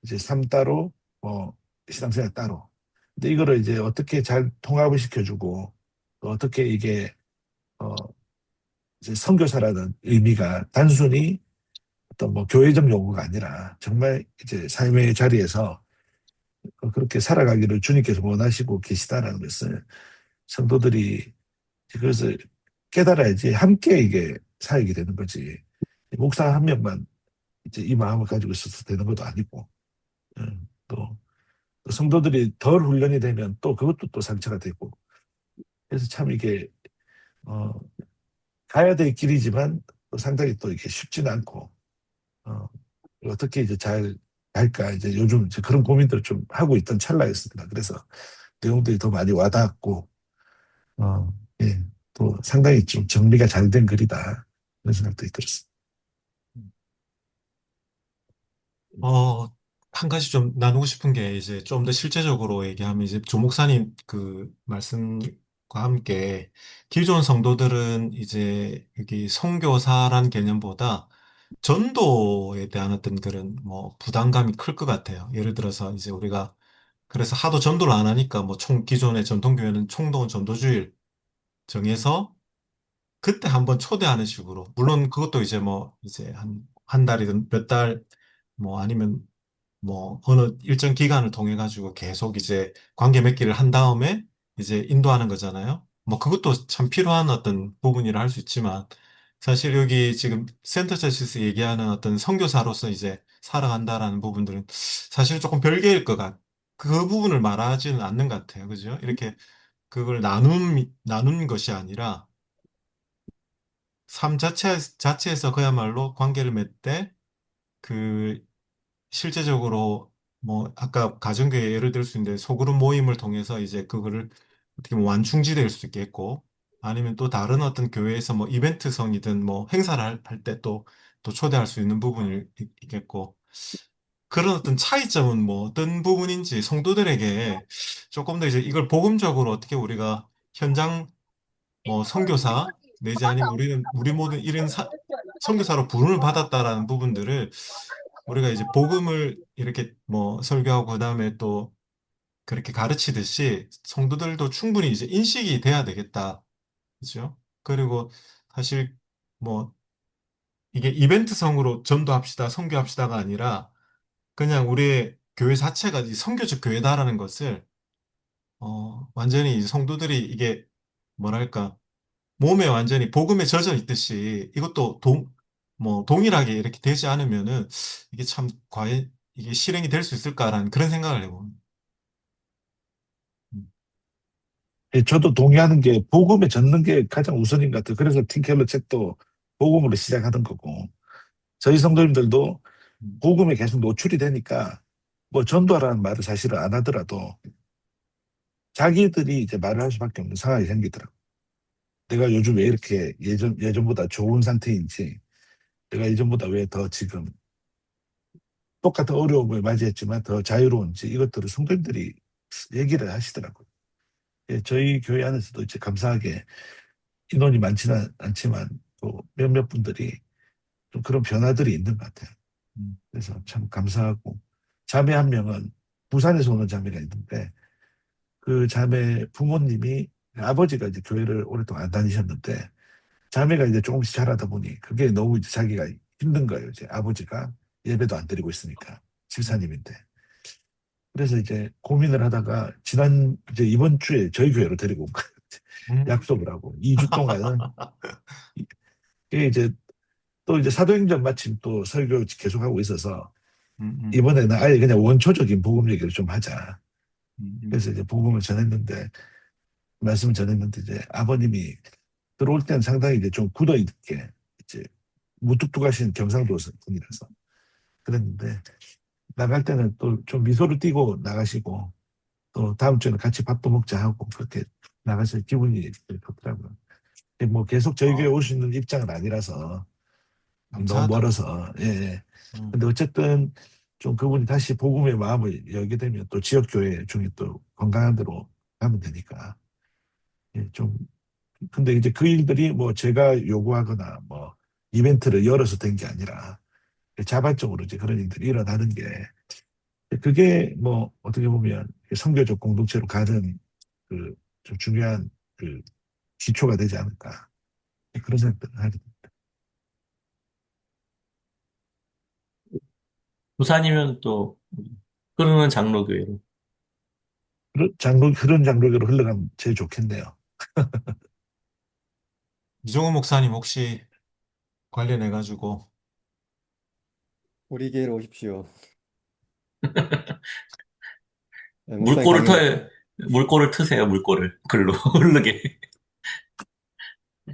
이제 삶 따로 뭐 신앙생활 따로. 근데 이거를 이제 어떻게 잘 통합을 시켜주고 또 어떻게 이게 어 이제 선교사라는 의미가 단순히 어떤 뭐 교회적 용어가 아니라 정말 이제 삶의 자리에서 그렇게 살아가기를 주님께서 원하시고 계시다라는 것을 성도들이 그것을 깨달아야지 함께 이게 사역이 되는 거지. 목사 한 명만 이제 이 마음을 가지고 있어서 되는 것도 아니고 또 성도들이 덜 훈련이 되면 또 그것도 또 상처가 되고 그래서 참 이게 어, 가야 될 길이지만 또 상당히 또 이렇게 쉽지는 않고, 어, 어떻게 이제 잘 갈까, 이제 요즘 이제 그런 고민들을 좀 하고 있던 찰나였습니다. 그래서 내용들이 더 많이 와닿았고, 어, 예, 또 상당히 좀 정리가 잘 된 글이다. 그런 생각도 들었습니다.
어, 한 가지 좀 나누고 싶은 게 이제 좀 더 실제적으로 얘기하면 이제 조 목사님 그 말씀과 함께 기존 성도들은 이제 여기 선교사란 개념보다 전도에 대한 어떤 그런 뭐 부담감이 클 것 같아요. 예를 들어서 이제 우리가 그래서 하도 전도를 안 하니까 뭐 기존의 전통교회는 총동 전도주일 정해서 그때 한번 초대하는 식으로 물론 그것도 이제 뭐 이제 한 달이든 몇 달 뭐 아니면 뭐 어느 일정 기간을 통해 가지고 계속 이제 관계 맺기를 한 다음에 이제 인도하는 거잖아요. 뭐 그것도 참 필요한 어떤 부분이라 할 수 있지만 사실 여기 지금 센터 처치에서 얘기하는 어떤 선교사로서 이제 살아간다라는 부분들은 사실 조금 별개일 것 그 부분을 말하지는 않는 것 같아요. 그죠? 이렇게 그걸 나눈 것이 아니라 삶 자체에서 그야말로 관계를 맺되 그 실제적으로 뭐 아까 가정교회 예를 들 수 있는데 소그룹 모임을 통해서 이제 그거를 어떻게 보면 완충지될 수 있겠고 아니면 또 다른 어떤 교회에서 뭐 이벤트성이든 뭐 행사를 할 때 또 초대할 수 있는 부분이 있겠고 그런 어떤 차이점은 뭐 어떤 부분인지 성도들에게 조금 더 이제 이걸 복음적으로 어떻게 우리가 현장 뭐 선교사 내지 아니면 우리 모든 이런 선교사로 부름을 받았다라는 부분들을 우리가 이제 복음을 이렇게 뭐 설교하고 그다음에 또 그렇게 가르치듯이 성도들도 충분히 이제 인식이 돼야 되겠다. 그죠? 그리고 사실 뭐 이게 이벤트성으로 전도합시다, 선교합시다가 아니라 그냥 우리의 교회 자체가 이 선교적 교회다라는 것을 완전히 이제 성도들이 이게 뭐랄까 몸에 완전히 복음에 젖어 있듯이 이것도 뭐 동일하게 이렇게 되지 않으면은 이게 참 과연 이게 실행이 될 수 있을까라는 그런 생각을 해봅니다. 음,
예, 저도 동의하는 게 복음에 젖는 게 가장 우선인 것 같아요. 그래서 팀켈러 책도 복음으로 시작하던 거고 저희 성도님들도
음,
복음에 계속 노출이 되니까 뭐 전도하라는 말을 사실은 안 하더라도 자기들이 이제 말을 할 수밖에 없는 상황이 생기더라고요. 내가 요즘 왜 이렇게 예전보다 좋은 상태인지, 내가 예전보다 왜 더 지금 똑같은 어려움을 맞이했지만 더 자유로운지 이것들을 성도님들이 얘기를 하시더라고요. 예, 저희 교회 안에서도 이제 감사하게 인원이 많지는 않지만 또 몇몇 분들이 좀 그런 변화들이 있는 것 같아요. 그래서 참 감사하고 자매 한 명은 부산에서 오는 자매가 있는데 그 자매 부모님이 아버지가 이제 교회를 오랫동안 안 다니셨는데 자매가 이제 조금씩 자라다 보니 그게 너무 이제 자기가 힘든 거예요. 이제 아버지가 예배도 안 드리고 있으니까
음,
집사님인데. 그래서 이제 고민을 하다가 이제 이번 주에 저희 교회로 데리고 온 거예요.
음,
약속을 하고 2주 동안은 이게 이제 또 이제 사도행전 마침 또 설교 계속하고 있어서
음, 음,
이번에는 아예 그냥 원초적인 복음 얘기를 좀 하자.
음, 음.
그래서 이제 복음을 전했는데 말씀을 전했는데 이제 아버님이 들어올 때는 상당히 이제 좀 굳어 있게 이제 무뚝뚝하신 경상도 분이라서 그랬는데 나갈 때는 또 좀 미소를 띠고 나가시고 또 다음 주에는 같이 밥도 먹자 하고 그렇게 나가서 기분이 좋더라고요. 뭐 계속 저희 교회
어,
올 수 있는 입장은 아니라서 너무
감사하다.
멀어서 예. 예.
음,
근데 어쨌든 좀 그분이 다시 복음의 마음을 열게 되면 또 지역 교회 중에 또 건강한 데로 가면 되니까 예, 좀 근데 이제 그 일들이 뭐 제가 요구하거나 뭐 이벤트를 열어서 된 게 아니라 자발적으로 이제 그런 일들이 일어나는 게 그게 뭐 어떻게 보면 선교적 공동체로 가는 그 좀 중요한 그 기초가 되지 않을까 그런 생각들을 하게 됩니다.
부산이면 또 흐르는 장로교회로.
그런 장로교로 흘러가면 제일 좋겠네요.
이종호 목사님 혹시 관련해가지고
우리 교회로 오십시오. 네, 목사님
물꼬를
가면
물꼬를 트세요, 물꼬를. 글로 흐르게.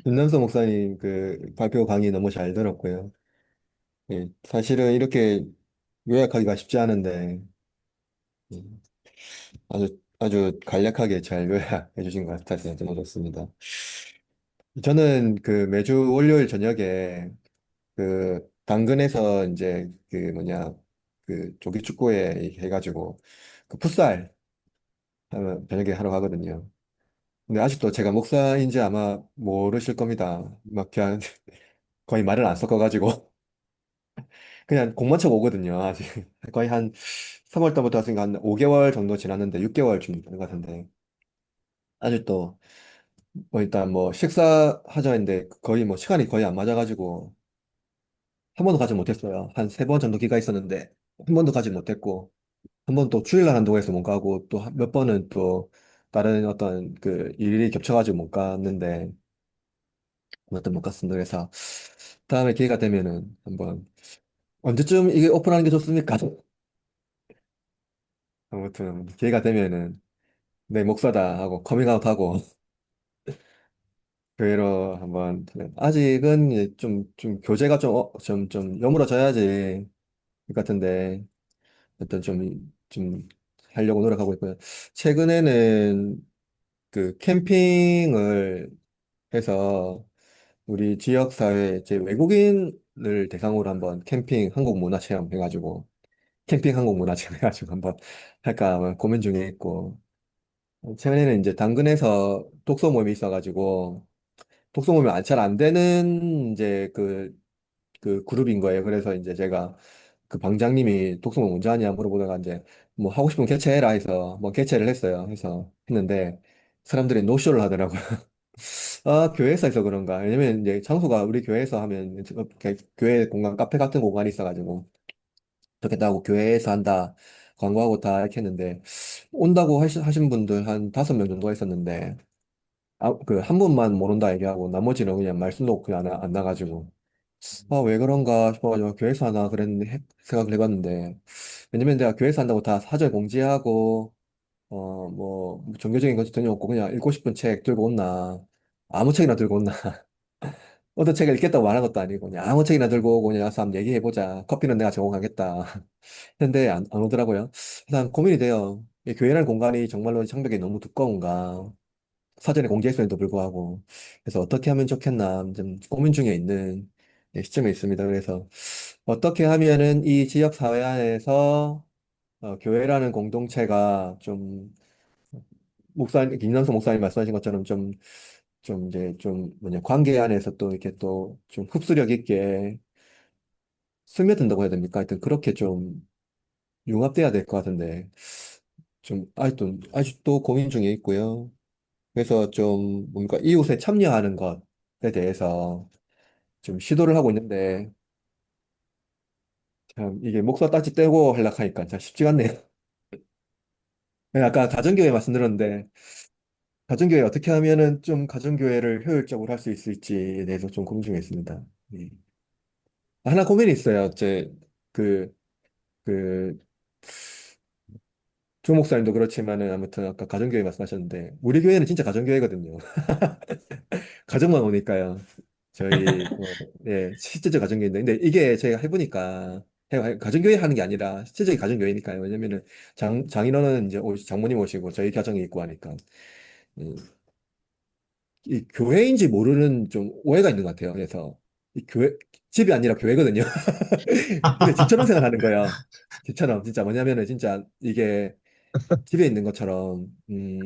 윤남서 목사님 그 발표 강의 너무 잘 들었고요. 예, 사실은 이렇게 요약하기가 쉽지 않은데 음, 아주 간략하게 잘 요약해 주신 것 같아서 너무 좋습니다. 저는 그 매주 월요일 저녁에 그 당근에서 이제 그 뭐냐 그 조기 축구회 해가지고 그 풋살 저녁에 하러 가거든요. 근데 아직도 제가 목사인지 아마 모르실 겁니다. 막 그냥 거의 말을 안 섞어가지고 그냥 공만 쳐고 오거든요. 아직 거의 한 3월 달부터 왔으니까 한 5개월 정도 지났는데 6개월쯤 되는 것 같은데 아직도 뭐 일단 뭐 식사하자 했는데 거의 뭐 시간이 거의 안 맞아가지고 한 번도 가지 못했어요. 한 3번 정도 기가 있었는데 한 번도 가지 못했고 한 번 또 주일날 한다고 해서 못 가고 또 몇 번은 또 다른 어떤 그 일이 겹쳐가지고 못 갔는데 어떤 못 갔습니다. 그래서 다음에 기회가 되면은 한번 언제쯤 이게 오픈하는 게 좋습니까? 아무튼 기회가 되면은 내 목사다 하고 커밍아웃하고 교회로 한번 아직은 이제 좀 교제가 좀 여물어져야지 것 같은데 일단 좀 하려고 노력하고 있고요. 최근에는 그 캠핑을 해서 우리 지역 사회 이제 외국인을 대상으로 한번 캠핑 한국 문화 체험 해가지고 캠핑 한국 문화 체험 해가지고 한번 할까 하면 고민 중에 있고 최근에는 이제 당근에서 독서 모임이 있어가지고 독서 모임이 잘 안 되는 이제 그 그룹인 거예요. 그래서 이제 제가 그 방장님이 독서 모임 언제 하냐 물어보다가 이제 뭐 하고 싶으면 개최해라 해서 뭐 개최를 했어요. 해서 했는데 사람들이 노쇼를 하더라고요. 아, 교회에서 해서 그런가. 왜냐면 이제 장소가 우리 교회에서 하면 이렇게 교회 공간, 카페 같은 공간이 있어가지고 좋겠다 하고 교회에서 한다. 광고하고 다 이렇게 했는데 온다고 하신 분들 한 5명 정도 했었는데 아, 그 한 분만 못 온다 얘기하고 나머지는 그냥 말씀도 그냥 안 나가지고 아, 왜 그런가 싶어가지고 교회에서 하나 생각을 해봤는데 왜냐면 내가 교회에서 한다고 다 사전 공지하고 뭐 종교적인 것도 전혀 없고 그냥 읽고 싶은 책 들고 온나 아무 책이나 들고 온나 어떤 책을 읽겠다고 말한 것도 아니고 그냥 아무 책이나 들고 오고 그냥 와서 한번 얘기해보자. 커피는 내가 제공하겠다. 근데 안 오더라고요. 그래서 고민이 돼요. 이 교회라는 공간이 정말로 장벽이 너무 두꺼운가. 사전에 공지했음에도 불구하고. 그래서 어떻게 하면 좋겠나 좀 고민 중에 있는 시점에 있습니다. 그래서 어떻게 하면은 이 지역 사회 안에서 교회라는 공동체가 좀 김남성 목사님 말씀하신 것처럼 좀 이제 좀 뭐냐 관계 안에서 또 이렇게 또 좀 흡수력 있게 스며든다고 해야 됩니까? 하여튼 그렇게 좀 융합돼야 될 것 같은데 좀 아직도 고민 중에 있고요. 그래서 좀 뭔가 이웃에 참여하는 것에 대해서 좀 시도를 하고 있는데 참 이게 목사 따지 떼고 하려고 하니까 참 쉽지가 않네요. 아까 가정교회 말씀드렸는데 가정교회 어떻게 하면은 좀 가정교회를 효율적으로 할 수 있을지에 대해서 좀 고민 중에 있습니다. 예. 하나 고민이 있어요. 그, 그, 조 목사님도 그렇지만은 아무튼 아까 가정교회 말씀하셨는데 우리 교회는 진짜 가정교회거든요. 가정만 오니까요. 실제적 가정교회인데 근데 이게 제가 해보니까 가정교회 하는 게 아니라 실제적인 가정교회니까요. 왜냐면은 장인어른 이제 장모님 오시고 저희 가정이 있고 하니까 음, 이 교회인지 모르는 좀 오해가 있는 것 같아요. 그래서 이 집이 아니라 교회거든요. 근데 집처럼 생각하는 거예요. 집처럼 진짜 뭐냐면은 진짜 이게 집에 있는 것처럼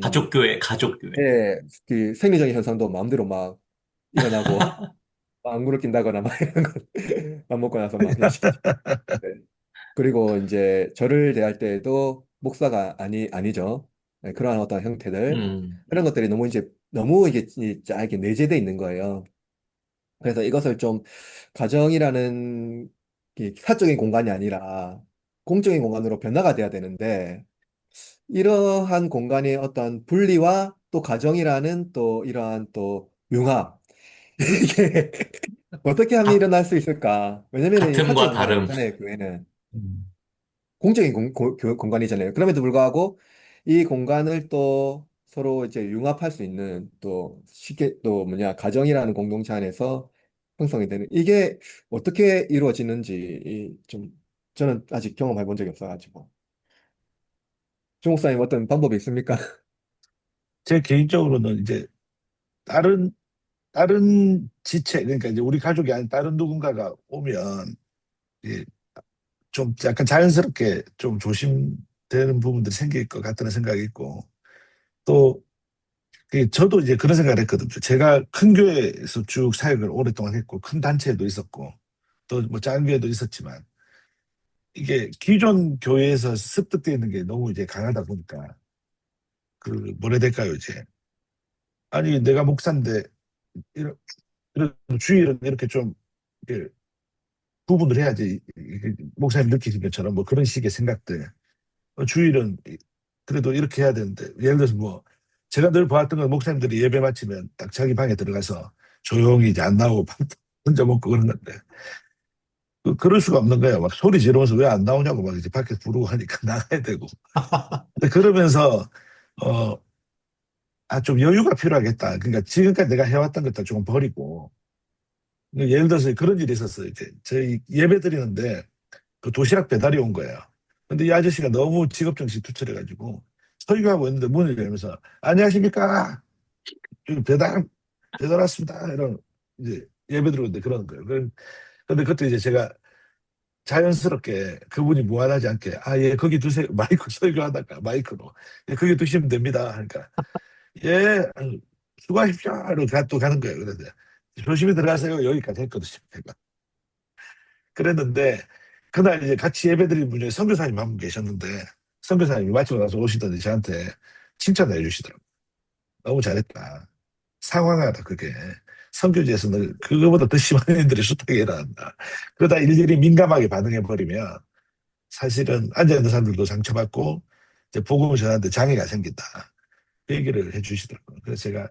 가족교회, 가족교회.
예, 그 생리적인 현상도 마음대로 막 일어나고 막 무릎 낀다거나 막 이런 거 밥 먹고 나서 막 그냥 시키죠. 네. 그리고 이제 저를 대할 때에도 목사가 아니죠. 네, 그러한 어떤 형태들
음,
그런 것들이 너무 이게 진짜 이게 내재돼 있는 거예요. 그래서 이것을 좀 가정이라는 이 사적인 공간이 아니라 공적인 공간으로 변화가 돼야 되는데 이러한 공간의 어떤 분리와 또 가정이라는 또 이러한 또 융합 이게 어떻게 하면
가-
일어날 수 있을까? 왜냐면은 이 사적인
같음과
공간이
다름.
아니잖아요, 교회는.
음.
공적인 공간이잖아요. 그럼에도 불구하고 이 공간을 또 서로 이제 융합할 수 있는 또 쉽게 또 뭐냐 가정이라는 공동체 안에서 형성이 되는 이게 어떻게 이루어지는지 좀 저는 아직 경험해 본 적이 없어가지고 조 목사님 어떤 방법이 있습니까?
제 개인적으로는 이제 다른 다른 지체 그러니까 이제 우리 가족이 아닌 다른 누군가가 오면 이제 좀 약간 자연스럽게 좀 조심되는 부분들이 생길 것 같다는 생각이 있고 또 저도 이제 그런 생각을 했거든요. 제가 큰 교회에서 쭉 사역을 오랫동안 했고 큰 단체에도 있었고 또 뭐 작은 교회도 있었지만 이게 기존 교회에서 습득되어 있는 게 너무 이제 강하다 보니까 그 뭐라 해야 될까요 이제 아니 내가 목사인데 이런 주일은 이렇게 좀 이렇게 구분을 해야지 목사님 느끼신 것처럼 뭐 그런 식의 생각들 주일은 그래도 이렇게 해야 되는데 예를 들어서 뭐 제가 늘 봐왔던 건 목사님들이 예배 마치면 딱 자기 방에 들어가서 조용히 이제 안 나오고 혼자 먹고 그런 건데 그럴 수가 없는 거예요. 막 소리 지르면서 왜 안 나오냐고 막 이제 밖에 부르고 하니까 나가야 되고. 근데 그러면서 어, 좀 여유가 필요하겠다. 그러니까 지금까지 내가 해왔던 것들 조금 버리고 그러니까 예를 들어서 그런 일이 있었어요. 이제 저희 예배 드리는데 그 도시락 배달이 온 거예요. 근데 이 아저씨가 너무 직업정신 투철해가지고 설교하고 있는데 문을 열면서 안녕하십니까? 지금 배달 왔습니다. 이런 이제 예배 드리는데 그러는 거예요. 근데 그때 이제 제가 자연스럽게 그분이 무안하지 않게 예 거기 두세요. 마이크 설교하다가 마이크로 예, 거기 두시면 됩니다. 그러니까 예 수고하십시오. 이러고 또 가는 거예요. 그런데 조심히 들어가세요. 여기까지 했거든요. 제가. 그랬는데 그날 이제 같이 예배드린 분 중에 선교사님 한 분 계셨는데 선교사님이 마치고 나서 오시더니 저한테 칭찬을 해주시더라고요. 너무 잘했다. 상황하다 그게. 선교지에서는 그거보다 더 심한 일들이 숱하게 일어난다. 그러다 일일이 민감하게 반응해버리면 사실은 앉아있는 사람들도 상처받고 이제 복음을 전하는데 장애가 생긴다. 그 얘기를 해주시더라고요. 그래서 제가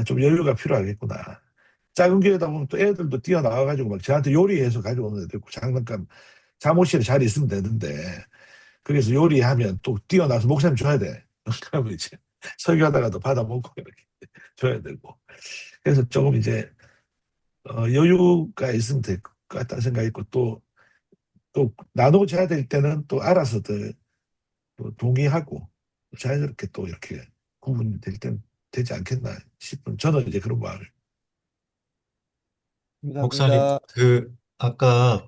좀 여유가 필요하겠구나. 작은 교회다 보면 또 애들도 뛰어나와가지고 막 저한테 요리해서 가져오는 애들 있고 장난감 잠옷실에 자리 있으면 되는데 거기서 요리하면 또 뛰어나서 목사님 줘야 돼. 그러면 이제 설교하다가도 받아 먹고 이렇게 줘야 되고. 그래서 조금 이제 여유가 있으면 될 것 같다는 생각이 있고 또 나눠줘야 될 때는 또 알아서들 또 동의하고 자연스럽게 또 이렇게 구분될 땐 되지 않겠나 싶은 저는 이제 그런 마음을.
목사님,
감사합니다.
아까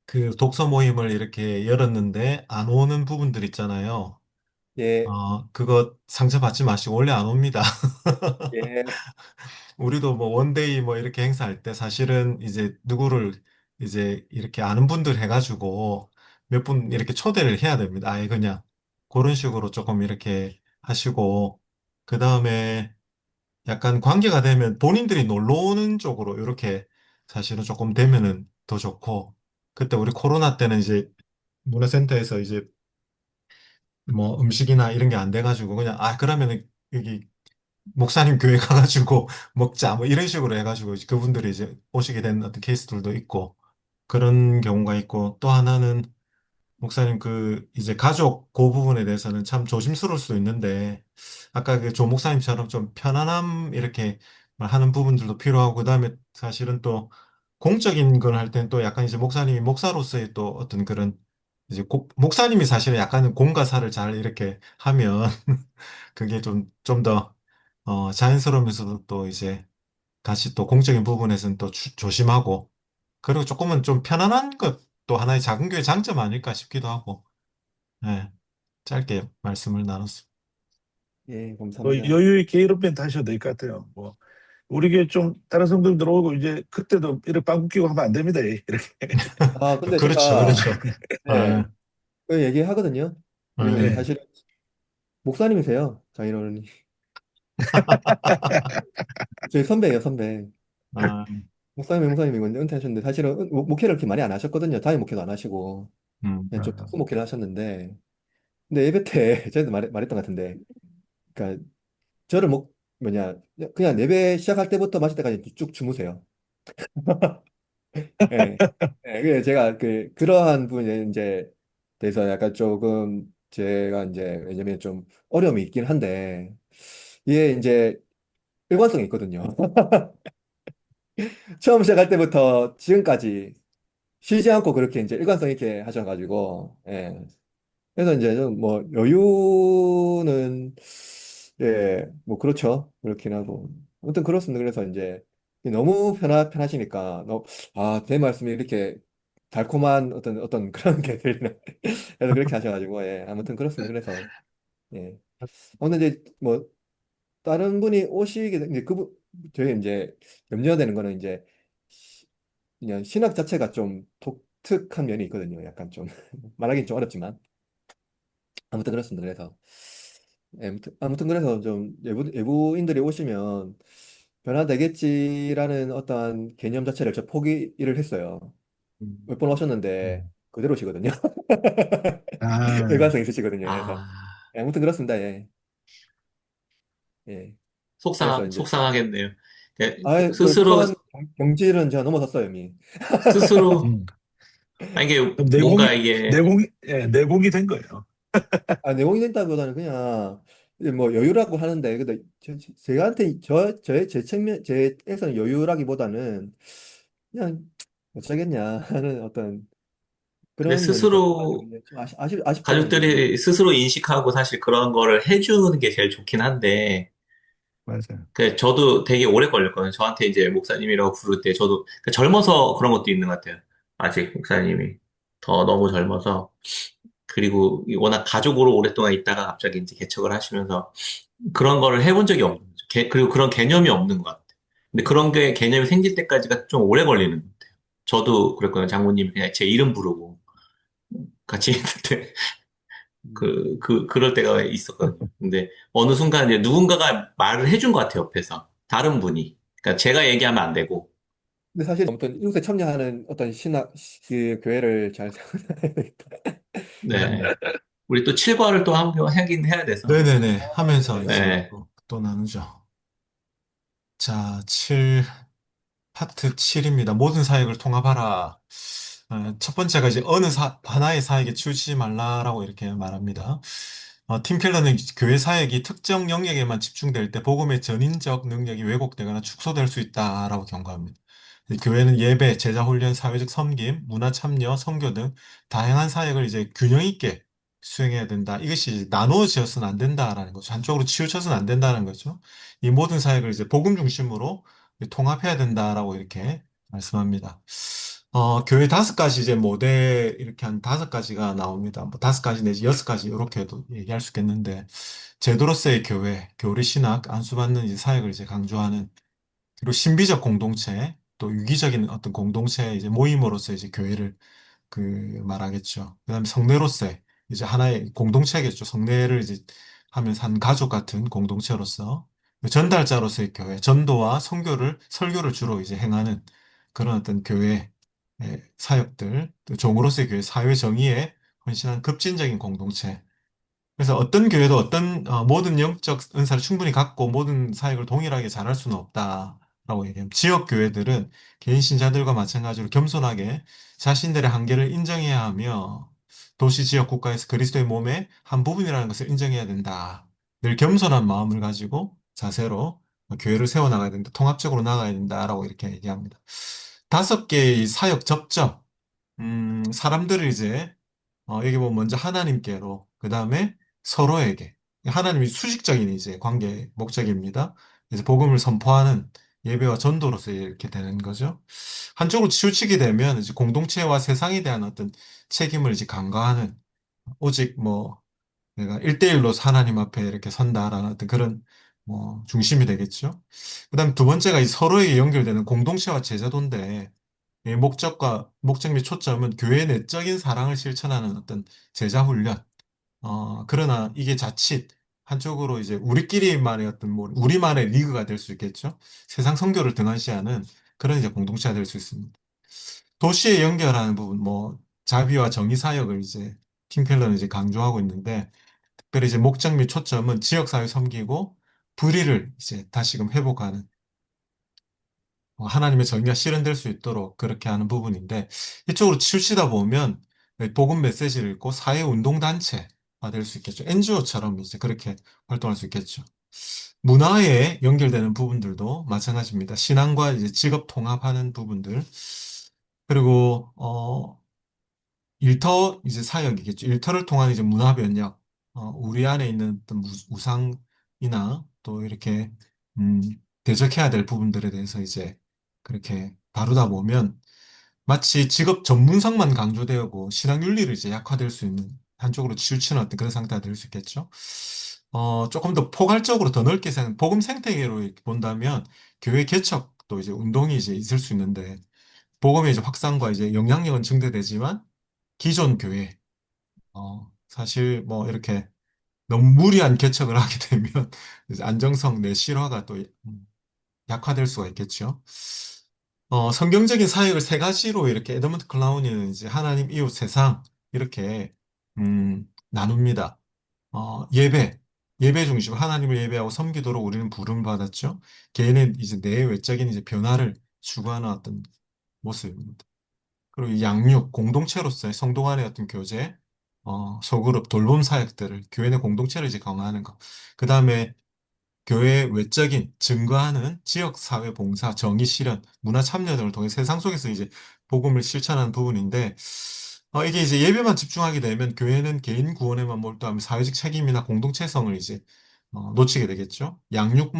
그 독서 모임을 이렇게 열었는데 안 오는 부분들 있잖아요.
예,
그거 상처받지 마시고 원래 안 옵니다.
예.
우리도 뭐 원데이 뭐 이렇게 행사할 때 사실은 이제 누구를 이제 이렇게 아는 분들 해가지고 몇 분 이렇게 초대를 해야 됩니다. 아예 그냥 그런 식으로 조금 이렇게 하시고 그 다음에 약간 관계가 되면 본인들이 놀러 오는 쪽으로 이렇게 사실은 조금 되면은 더 좋고 그때 우리 코로나 때는 이제 문화센터에서 이제 뭐 음식이나 이런 게 안 돼가지고 그냥 그러면은 여기 목사님 교회 가가지고 먹자 뭐 이런 식으로 해가지고 이제 그분들이 이제 오시게 된 어떤 케이스들도 있고 그런 경우가 있고 또 하나는 목사님 그 이제 가족 그 부분에 대해서는 참 조심스러울 수 있는데 아까 그 조 목사님처럼 좀 편안함 이렇게 하는 부분들도 필요하고 그다음에 사실은 또 공적인 걸 할 때는 또 약간 이제 목사님이 목사로서의 또 어떤 그런 이제 목사님이 사실은 약간은 공과 사를 잘 이렇게 하면 그게 좀 더 자연스러우면서도 또 이제 같이 또 공적인 부분에서는 또 조심하고 그리고 조금은 좀 편안한 것도 하나의 작은 교회 장점 아닐까 싶기도 하고 네, 짧게 말씀을 나눴습니다.
예,
뭐
감사합니다.
여유 있게 이런 멘트 하셔도 될 것 같아요. 뭐 우리 교회 좀 다른 성도들 오고 이제 그때도 이렇게 빵꾸 끼고 하면 안 됩니다. 이렇게.
근데
그렇죠,
제가,
그렇죠. 네,
네, 그 얘기 하거든요. 왜냐면
네,
네.
사실 목사님이세요, 장인어른이. 저희 선배예요, 선배.
아,
목사님이고 은퇴하셨는데 사실은 목회를 그렇게 많이 안 하셨거든요. 담임 목회도 안 하시고 그냥 좀 특수 목회를 하셨는데 근데 예배 때 저한테 말했던 것 같은데 그러니까 저를 뭐냐 그냥 예배 시작할 때부터 마칠 때까지 쭉 주무세요. 예. 예, 그래서 제가 그러한 부분에 이제 대해서 약간 조금 제가 이제 왜냐면 좀 어려움이 있긴 한데 이게 이제 일관성이 있거든요. 처음 시작할 때부터 지금까지 쉬지 않고 그렇게 이제 일관성 있게 하셔가지고 예. 그래서 이제 좀 뭐 여유는 예, 뭐 그렇죠. 그렇긴 하고. 아무튼 그렇습니다. 그래서 이제 너무 편하시니까 제 말씀이 이렇게 달콤한 어떤 그런 게 들리네. 그래서 그렇게 하셔가지고 예. 아무튼 그렇습니다. 그래서 예. 근데 이제 뭐 다른 분이 오시게 이제 그분 저희 이제 염려되는 거는 이제 그냥 신학 자체가 좀 독특한 면이 있거든요. 약간 좀 말하기는 좀 어렵지만 아무튼 그렇습니다. 그래서 예, 아무튼 그래서 좀 외부인들이 오시면 변화되겠지라는 어떠한 개념 자체를 저 포기를 했어요. 몇 번 오셨는데
음.
그대로시거든요.
아,
일관성 있으시거든요. 그래서
아,
예, 아무튼 그렇습니다. 예. 예. 그래서 이제
속상하겠네요. 예,
그
스스로,
속상한 경질은 제가 넘어섰어요, 이미.
스스로,
음.
이게
그럼
뭔가 이게,
내공이 된 거예요.
내공이 된다기보다는 그냥 이제 뭐 여유라고 하는데 근데 제한테 제 측면 제에서는 여유라기보다는 그냥 어쩌겠냐 하는 어떤
근데
그런 면이 좀
스스로,
있어가지고 이제 좀 아쉽거든요 이게.
가족들이 스스로 인식하고 사실 그런 거를 해주는 게 제일 좋긴 한데,
맞아요.
저도 되게 오래 걸렸거든요. 저한테 이제 목사님이라고 부를 때 저도 젊어서 그런 것도 있는 것 같아요. 아직 목사님이 더 너무 젊어서 그리고 워낙 가족으로 오랫동안 있다가 갑자기 이제 개척을 하시면서 그런 거를 해본 적이 없는 거죠. 그리고 그런 개념이 없는 것 같아요. 근데 그런 게 개념이 생길 때까지가 좀 오래 걸리는 것 같아요. 저도 그랬거든요. 장모님이 그냥 제 이름 부르고 같이 있는데
음.
그럴 때가 있었거든요. 근데 어느 순간 이제 누군가가 말을 해준 것 같아요, 옆에서. 다른 분이. 그러니까 제가 얘기하면 안 되고,
근데 사실 아무튼 이곳에 참여하는 어떤 그 교회를 잘 세워야 되겠다.
네. 우리 또 칠과를 또 하긴 해야 돼서.
네네네. 하면서
네네.
이제
네.
또 나누죠. 자, 7, 파트 7입니다. 모든 사역을 통합하라. 첫 번째가 이제 하나의 사역에 치우치지 말라라고 이렇게 말합니다. 팀 켈러는 교회 사역이 특정 영역에만 집중될 때 복음의 전인적 능력이 왜곡되거나 축소될 수 있다라고 경고합니다. 교회는 예배, 제자 훈련, 사회적 섬김, 문화 참여, 선교 등 다양한 사역을 이제 균형 있게 수행해야 된다. 이것이 나누어지어서는 안 된다라는 거죠. 한쪽으로 치우쳐서는 안 된다는 거죠. 이 모든 사역을 이제 복음 중심으로 통합해야 된다라고 이렇게 말씀합니다. 교회 5가지 이제 모델 이렇게 한 5가지가 나옵니다. 뭐 5가지 내지 6가지 이렇게도 얘기할 수 있겠는데 제도로서의 교회, 교리 신학, 안수받는 이제 사역을 이제 강조하는 그리고 신비적 공동체, 또 유기적인 어떤 공동체 이제 모임으로서 이제 교회를 그 말하겠죠. 그다음에 성례로서의 이제 하나의 공동체겠죠. 성례를 이제 하면서 한 가족 같은 공동체로서 전달자로서의 교회, 전도와 설교를 주로 이제 행하는 그런 어떤 교회 사역들, 또 종으로서의 교회, 사회 정의에 헌신한 급진적인 공동체. 그래서 어떤 교회도 모든 영적 은사를 충분히 갖고 모든 사역을 동일하게 잘할 수는 없다라고 얘기합니다. 지역 교회들은 개인 신자들과 마찬가지로 겸손하게 자신들의 한계를 인정해야 하며 도시 지역 국가에서 그리스도의 몸의 한 부분이라는 것을 인정해야 된다. 늘 겸손한 마음을 가지고 자세로 교회를 세워나가야 된다. 통합적으로 나가야 된다라고 이렇게 얘기합니다. 5개의 사역 접점, 사람들을 이제 여기 보면 먼저 하나님께로, 그 다음에 서로에게. 하나님이 수직적인 이제 관계 목적입니다. 그래서 복음을 선포하는 예배와 전도로서 이렇게 되는 거죠. 한쪽으로 치우치게 되면 이제 공동체와 세상에 대한 어떤 책임을 이제 간과하는, 오직 뭐 내가 1대1로 하나님 앞에 이렇게 선다라는 어떤 그런 뭐 중심이 되겠죠. 그 다음 두 번째가 이 서로에게 연결되는 공동체와 제자도인데, 이 목적 및 초점은 교회의 내적인 사랑을 실천하는 어떤 제자 훈련. 그러나 이게 자칫 한쪽으로 이제 우리끼리만의 어떤 뭐 우리만의 리그가 될 수 있겠죠. 세상 선교를 등한시하는 그런 이제 공동체가 될 수 있습니다. 도시에 연결하는 부분, 뭐 자비와 정의 사역을 이제 팀 켈러는 이제 강조하고 있는데, 특별히 이제 목적 및 초점은 지역사회 섬기고 불의를 이제 다시금 회복하는 하나님의 정의가 실현될 수 있도록 그렇게 하는 부분인데, 이쪽으로 치우치다 보면 복음 메시지를 읽고 사회운동단체, 될 수 있겠죠. NGO처럼 이제 그렇게 활동할 수 있겠죠. 문화에 연결되는 부분들도 마찬가지입니다. 신앙과 이제 직업 통합하는 부분들. 그리고, 일터 이제 사역이겠죠. 일터를 통한 이제 문화 변혁, 우리 안에 있는 어떤 우상이나 또 이렇게, 음, 대적해야 될 부분들에 대해서 이제 그렇게 다루다 보면 마치 직업 전문성만 강조되고 신앙 윤리를 이제 약화될 수 있는 한쪽으로 치우치는 어떤 그런 상태가 될 수 있겠죠. 조금 더 포괄적으로 더 넓게 복음 생태계로 이렇게 본다면 교회 개척도 이제 운동이 이제 있을 수 있는데 복음의 이제 확산과 이제 영향력은 증대되지만 기존 교회, 사실 뭐 이렇게 너무 무리한 개척을 하게 되면 이제 안정성 내 실화가 또 약화될 수가 있겠죠. 성경적인 사역을 세 가지로 이렇게 에드먼트 클라우니는 이제 하나님, 이웃, 세상 이렇게 나눕니다. 예배, 예배 중심 하나님을 예배하고 섬기도록 우리는 부름 받았죠. 개인의 이제 내 외적인 이제 변화를 추구하는 어떤 모습입니다. 그리고 이 양육, 공동체로서의 성도 간의 어떤 교제, 소그룹, 돌봄 사역들을 교회 내 공동체를 이제 강화하는 것. 그 다음에 교회의 외적인 증거하는 지역사회 봉사, 정의 실현, 문화 참여 등을 통해 세상 속에서 이제 복음을 실천하는 부분인데, 이게 이제 예배만 집중하게 되면 교회는 개인 구원에만 몰두하면 사회적 책임이나 공동체성을 이제 놓치게 되겠죠. 양육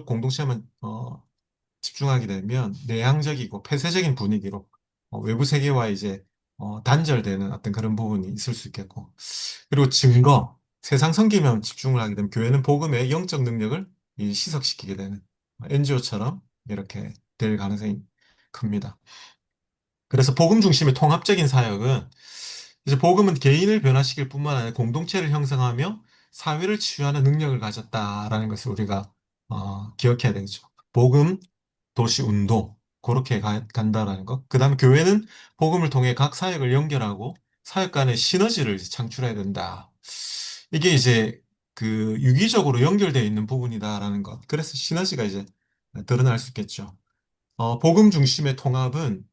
공동체만 집중하게 되면 내향적이고 폐쇄적인 분위기로 외부 세계와 이제 단절되는 어떤 그런 부분이 있을 수 있겠고, 그리고 증거, 세상 섬기면 집중을 하게 되면 교회는 복음의 영적 능력을 이 시석시키게 되는 NGO처럼 이렇게 될 가능성이 큽니다. 그래서 복음 중심의 통합적인 사역은 이제 복음은 개인을 변화시킬 뿐만 아니라 공동체를 형성하며 사회를 치유하는 능력을 가졌다라는 것을 우리가 기억해야 되겠죠. 복음, 도시 운동 그렇게 간다라는 것. 그다음에 교회는 복음을 통해 각 사역을 연결하고 사역 간의 시너지를 이제 창출해야 된다. 이게 이제 그 유기적으로 연결되어 있는 부분이다라는 것. 그래서 시너지가 이제 드러날 수 있겠죠. 복음 중심의 통합은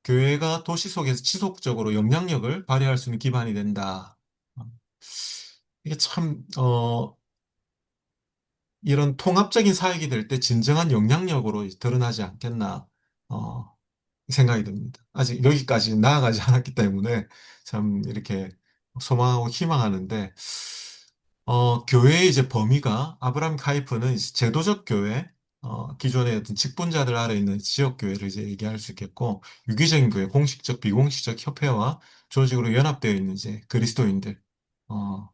교회가 도시 속에서 지속적으로 영향력을 발휘할 수 있는 기반이 된다. 어, 이게 참, 이런 통합적인 사역이 될 때 진정한 영향력으로 드러나지 않겠나, 어, 생각이 듭니다. 아직 여기까지 나아가지 않았기 때문에 참 이렇게 소망하고 희망하는데, 교회의 이제 범위가 아브라함 카이프는 이제 제도적 교회, 기존의 어떤 직분자들 아래 있는 지역 교회를 이제 얘기할 수 있겠고, 유기적인 교회, 공식적, 비공식적 협회와 조직으로 연합되어 있는 이제 그리스도인들, 어,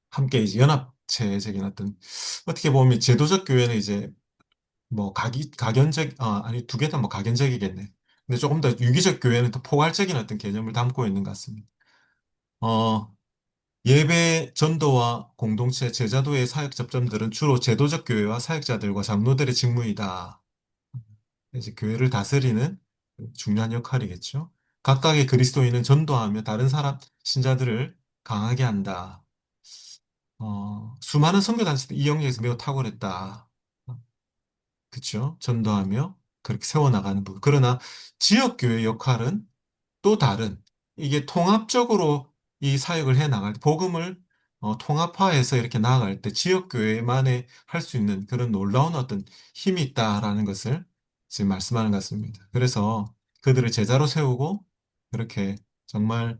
함께 이제 연합체적인 어떤, 어떻게 보면 제도적 교회는 이제 뭐 가견적, 아니 두 개 다 뭐 가견적이겠네. 근데 조금 더 유기적 교회는 더 포괄적인 어떤 개념을 담고 있는 것 같습니다. 어, 예배 전도와 공동체 제자도의 사역 접점들은 주로 제도적 교회와 사역자들과 장로들의 직무이다. 이제 교회를 다스리는 중요한 역할이겠죠. 각각의 그리스도인은 전도하며 다른 사람 신자들을 강하게 한다. 수많은 선교단체들 이 영역에서 매우 탁월했다. 그쵸? 전도하며 그렇게 세워나가는 부분. 그러나 지역교회 역할은 또 다른, 이게 통합적으로 이 사역을 해 나갈 때, 복음을 통합화해서 이렇게 나아갈 때 지역교회만의 할 수 있는 그런 놀라운 어떤 힘이 있다라는 것을 지금 말씀하는 것 같습니다. 그래서 그들을 제자로 세우고 그렇게 정말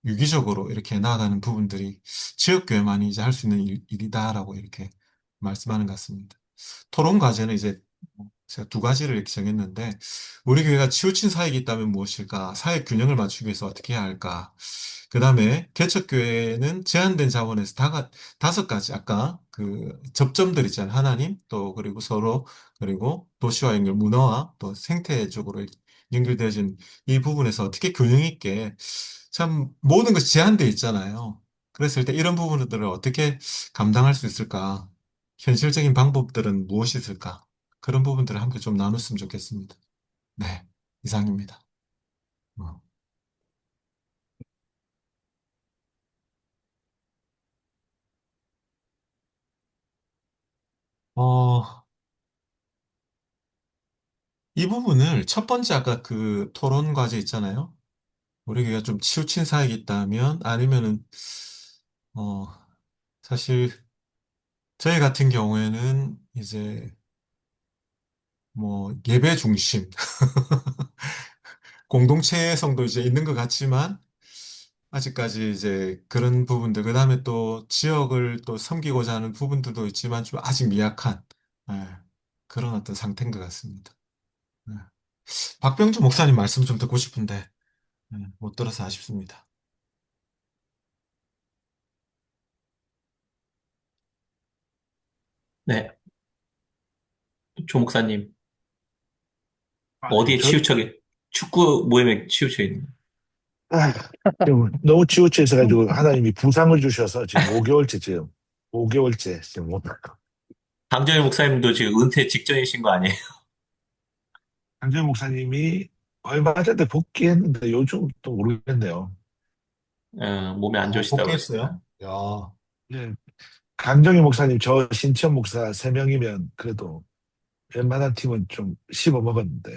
유기적으로 이렇게 나아가는 부분들이 지역교회만이 이제 할 수 있는 일이다라고 이렇게 말씀하는 것 같습니다. 토론 과제는 이제 제가 두 가지를 이렇게 정했는데, 우리 교회가 치우친 사역이 있다면 무엇일까? 사역 균형을 맞추기 위해서 어떻게 해야 할까? 그 다음에 개척교회는 제한된 자원에서 다섯 가지, 아까 그 접점들 있잖아요. 하나님, 또 그리고 서로, 그리고 도시와 연결, 문화와 또 생태적으로 연결되어진 이 부분에서 어떻게 균형 있게, 참 모든 것이 제한되어 있잖아요. 그랬을 때 이런 부분들을 어떻게 감당할 수 있을까? 현실적인 방법들은 무엇이 있을까? 그런 부분들을 함께 좀 나눴으면 좋겠습니다. 네, 이상입니다. 어, 어, 이 부분을 첫 번째 아까 그 토론 과제 있잖아요. 우리 교회가 좀 치우친 사역이 있다면 아니면은 어 사실 저희 같은 경우에는 이제 뭐 예배 중심 공동체성도 이제 있는 것 같지만 아직까지 이제 그런 부분들 그다음에 또 지역을 또 섬기고자 하는 부분들도 있지만 좀 아직 미약한 예, 그런 어떤 상태인 것 같습니다. 예. 박병주 목사님 말씀 좀 듣고 싶은데 못 들어서 아쉽습니다.
네, 조 목사님,
예,
어디에 치우쳐게, 축구 모임에 치우쳐 있는,
아, 지금 너무 치우쳐있어가지고 하나님이 부상을 주셔서 지금 5개월째 지금 못 나가.
강정일 목사님도 지금 은퇴 직전이신 거 아니에요?
강정 목사님이 얼마 전에 복귀했는데 요즘 또 모르겠네요.
몸이 안 좋으시다고
복귀했어요?
그러시더라.
야,
예, 강정희 목사님, 저 신천 목사 3명이면 그래도 웬만한 팀은 좀 씹어 먹었는데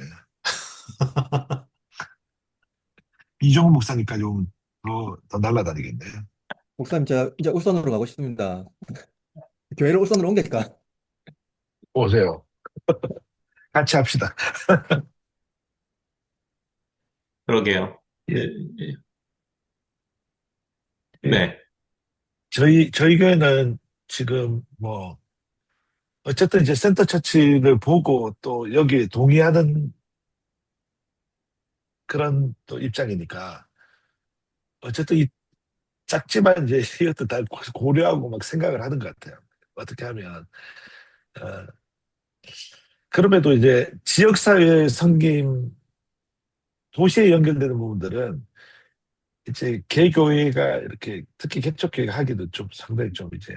이종훈 목사님까지 오면 더 날라다니겠네.
목사님, 제가 이제 울산으로 가고 싶습니다. 교회를 울산으로 옮길까?
오세요. 같이 합시다.
그러게요. 예,
예,
예.
예.
네,
저희 교회는 지금 뭐 어쨌든 이제 센터 처치를 보고 또 여기에 동의하는 그런 또 입장이니까 어쨌든 이 작지만 이제 이것도 다 고려하고 막 생각을 하는 것 같아요. 어떻게 하면 어, 그럼에도 이제 지역사회 섬김 도시에 연결되는 부분들은 이제 개교회가 이렇게 특히 개척교회가 하기도 좀 상당히 좀 이제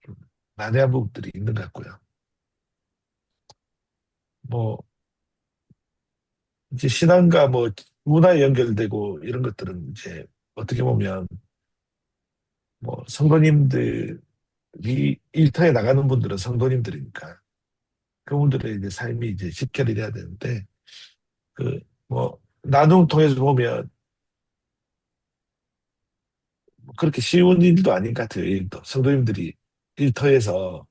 좀 난해한 부분들이 있는 것 같고요. 뭐 이제 신앙과 뭐 문화에 연결되고 이런 것들은 이제 어떻게 보면 뭐 성도님들이 일터에 나가는 분들은 성도님들이니까 그분들의 이제 삶이 이제 직결이 돼야 되는데 그 뭐 나눔 통해서 보면 뭐 그렇게 쉬운 일도 아닌 것 같아요. 일도 성도님들이 일터에서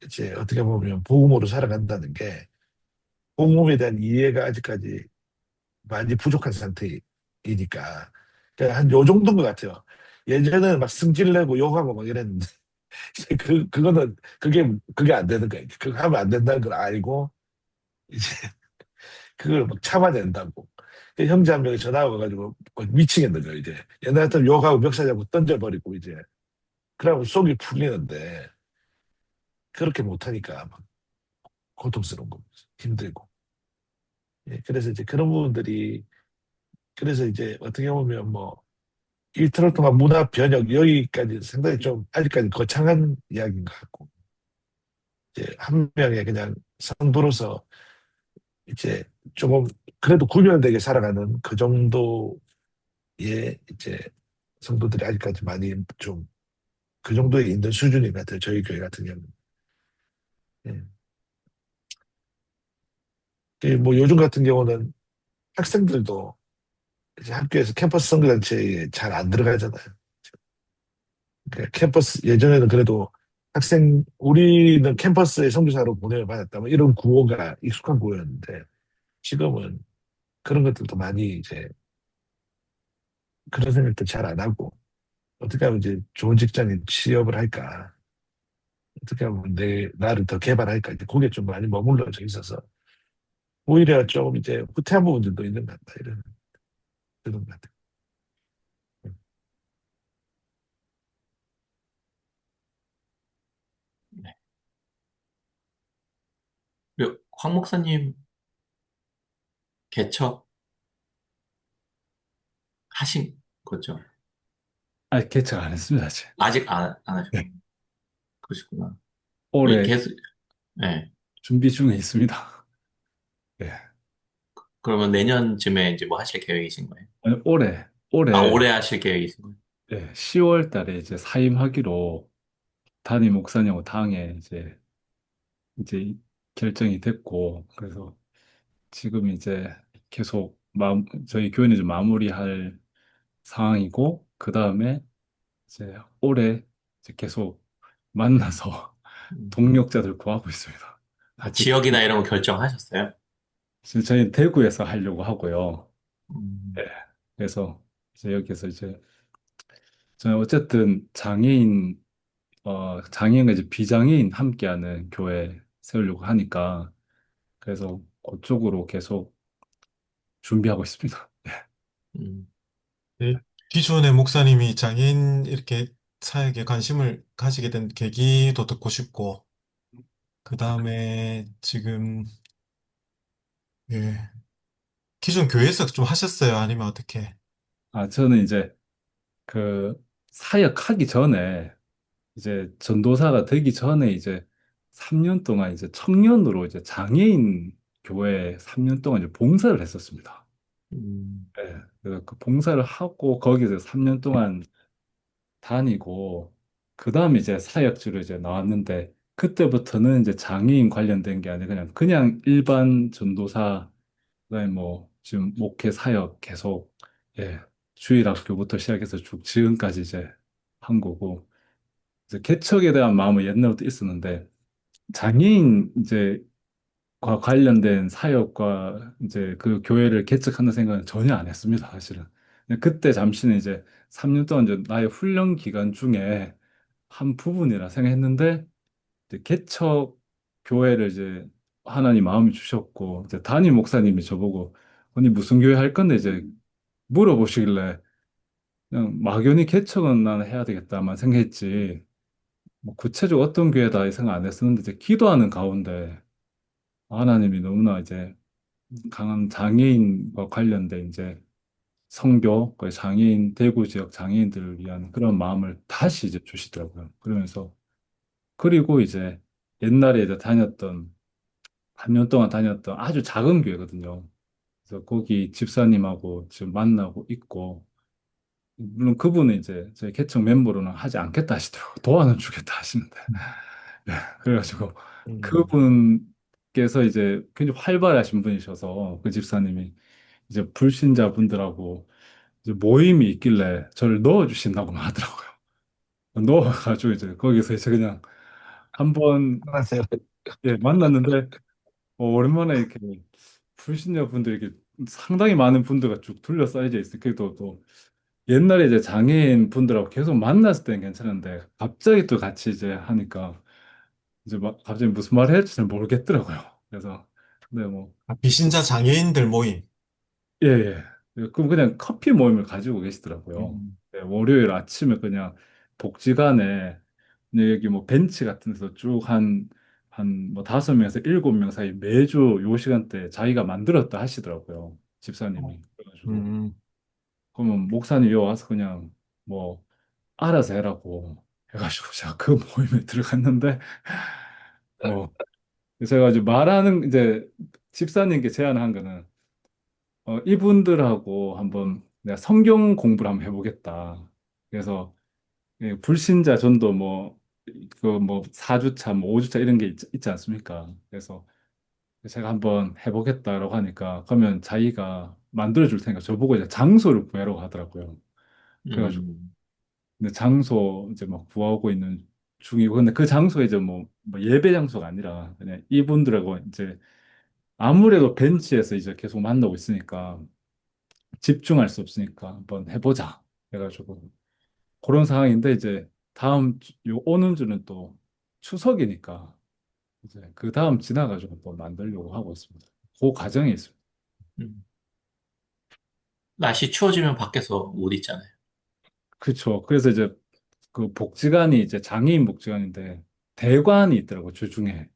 이제 어떻게 보면 복음으로 살아간다는 게 복음에 대한 이해가 아직까지 많이 부족한 상태이니까 한 요 정도인 것 같아요. 예전에는 막 승질내고 욕하고 막 이랬는데 그게 안 되는 거예요. 그거 하면 안 된다는 걸 알고 이제 그걸 막 참아낸다고. 그 형제 한 명이 전화가 와가지고 미치겠는 거예요. 이제 옛날 같으면 욕하고 멱살 잡고 던져버리고 이제 그러면 속이 풀리는데 그렇게 못하니까 막 고통스러운 거 힘들고. 예, 그래서 이제 그런 부분들이 그래서 이제 어떻게 보면 뭐 일터를 통한 문화 변혁 여기까지 상당히 좀 아직까지 거창한 이야기인 것 같고 이제 한 명의 그냥 성도로서 이제 조금 그래도 구별되게 살아가는 그 정도의 이제 성도들이 아직까지 많이 좀 그 정도에 있는 수준인 것 같아요. 저희 교회 같은 경우는. 예. 뭐 요즘 같은 경우는 학생들도 이제 학교에서 캠퍼스 선교단체에 잘 안 들어가잖아요. 그 캠퍼스 예전에는 그래도 우리는 캠퍼스에 선교사로 보내를 받았다면 이런 구호가 익숙한 구호였는데 지금은 그런 것들도 많이 이제 그런 생각도 잘 안 하고 어떻게 하면 이제 좋은 직장에 취업을 할까 어떻게 하면 나를 더 개발할까 이제 그게 좀 많이 머물러져 있어서 오히려 좀 이제 후퇴한 부분들도 있는 것 같다 이런 그런 것 같아요.
네. 그리고 황 목사님 개척 하신 거죠?
아니, 개척 안 했습니다, 아직.
아직 안
네.
하셨고. 그러시구나.
올해
계속, 네.
준비 중에 있습니다. 예.
그러면 내년쯤에 이제 뭐 하실 계획이신 거예요?
아니,
올해
올해,
하실 계획이신 거예요?
예, 10월 달에 이제 사임하기로 담임 목사님하고 당에 이제 결정이 됐고, 그래서 지금 이제 계속 저희 교회는 이제 마무리할 상황이고, 그 다음에 이제 올해 이제 계속 만나서
음,
동력자들 구하고 있습니다.
아,
같이,
지역이나 이런 거 결정하셨어요?
지금 저희 대구에서 하려고 하고요. 네.
음,
그래서 이제 여기서 이제 저는 어쨌든 장애인과 이제 비장애인 함께하는 교회 세우려고 하니까 그래서 그쪽으로 계속 준비하고 있습니다.
음. 네, 기존의 목사님이 장애인 이렇게 사역에 관심을 가지게 된 계기도 듣고 싶고, 그 다음에 지금, 예, 기존 교회에서 좀 하셨어요? 아니면 어떻게?
저는 이제 그 사역하기 전에 이제 전도사가 되기 전에 이제 3년 동안 이제 청년으로 이제 장애인 교회 3년 동안 이제 봉사를 했었습니다.
음,
예. 그래서 그 봉사를 하고 거기서 3년 동안 다니고 그다음에 이제 사역지로 이제 나왔는데 그때부터는 이제 장애인 관련된 게 아니라 그냥 일반 전도사 그다음에 뭐 지금 목회 사역 계속 예. 주일학교부터 시작해서 쭉 지금까지 이제 한 거고 이제 개척에 대한 마음은 옛날부터 있었는데 장애인 이제 과 관련된 사역과 이제 그 교회를 개척한다는 생각은 전혀 안 했습니다, 사실은. 근데 그때 잠시는 이제 3년 동안 이제 나의 훈련 기간 중에 한 부분이라 생각했는데 이제 개척 교회를 이제 하나님 마음이 주셨고 이제 담임 목사님이 저보고 언니 무슨 교회 할 건데 이제 물어보시길래 그냥 막연히 개척은 나는 해야 되겠다만 생각했지 뭐 구체적으로 어떤 교회다 이 생각 안 했었는데 이제 기도하는 가운데 하나님이 너무나 이제 강한 장애인과 관련된 이제 성교, 그 장애인, 대구 지역 장애인들을 위한 그런 마음을 다시 이제 주시더라고요. 그러면서, 그리고 이제 옛날에 이제 다녔던, 3년 동안 다녔던 아주 작은 교회거든요. 그래서 거기 집사님하고 지금 만나고 있고, 물론 그분은 이제 저희 개척 멤버로는 하지 않겠다 하시더라고요. 도와는 주겠다 하시는데. 네, 그래가지고
음.
그분께서 이제 굉장히 활발하신 분이셔서 그 집사님이 이제 불신자분들하고 이제 모임이 있길래 저를 넣어주신다고 하더라고요. 넣어가지고 이제 거기서 이제 그냥 한번
안녕하세요.
예, 만났는데 오랜만에 이렇게 불신자분들이 이렇게 상당히 많은 분들과 쭉 둘러싸여져 있어요. 그래도 또 옛날에 이제 장애인 분들하고 계속 만났을 때는 괜찮은데 갑자기 또 같이 이제 하니까 이제 막 갑자기 무슨 말을 해야 할지 잘 모르겠더라고요. 그래서 근데 뭐
아, 비신자 장애인들 모임.
예, 예. 그럼 그냥 커피 모임을 가지고 계시더라고요.
음,
예, 월요일 아침에 그냥 복지관에 그냥 여기 뭐 벤치 같은 데서 쭉 한 뭐 5명에서 7명 사이 매주 요 시간대 자기가 만들었다 하시더라고요. 집사님이. 그래가지고
음,
그러면 목사님 여기 와서 그냥 뭐 알아서 해라고 해가지고 제가 그 모임에 들어갔는데 뭐 제가 이제 말하는 이제 집사님께 제안한 거는 이분들하고 한번 내가 성경 공부를 한번 해보겠다. 그래서 불신자 전도 뭐 그 뭐 4주차 뭐 5주차 이런 게 있지 않습니까? 그래서 제가 한번 해보겠다라고 하니까 그러면 자기가 만들어 줄 테니까 저보고 이제 장소를 구하라고 하더라고요. 그래가지고
음,
근데 장소 이제 막 구하고 있는 중이고 근데 그 장소가 이제 뭐 예배 장소가 아니라 그냥 이분들하고 이제 아무래도 벤치에서 이제 계속 만나고 있으니까 집중할 수 없으니까 한번 해보자. 해가지고 그런 상황인데 이제 요 오는 주는 또 추석이니까 이제 그 다음 지나가지고 또 만들려고 하고 있습니다. 그 과정에 있습니다.
음. 날씨 추워지면 밖에서 못 있잖아요.
그렇죠. 그래서 이제 그 복지관이 이제 장애인 복지관인데 대관이 있더라고 주중에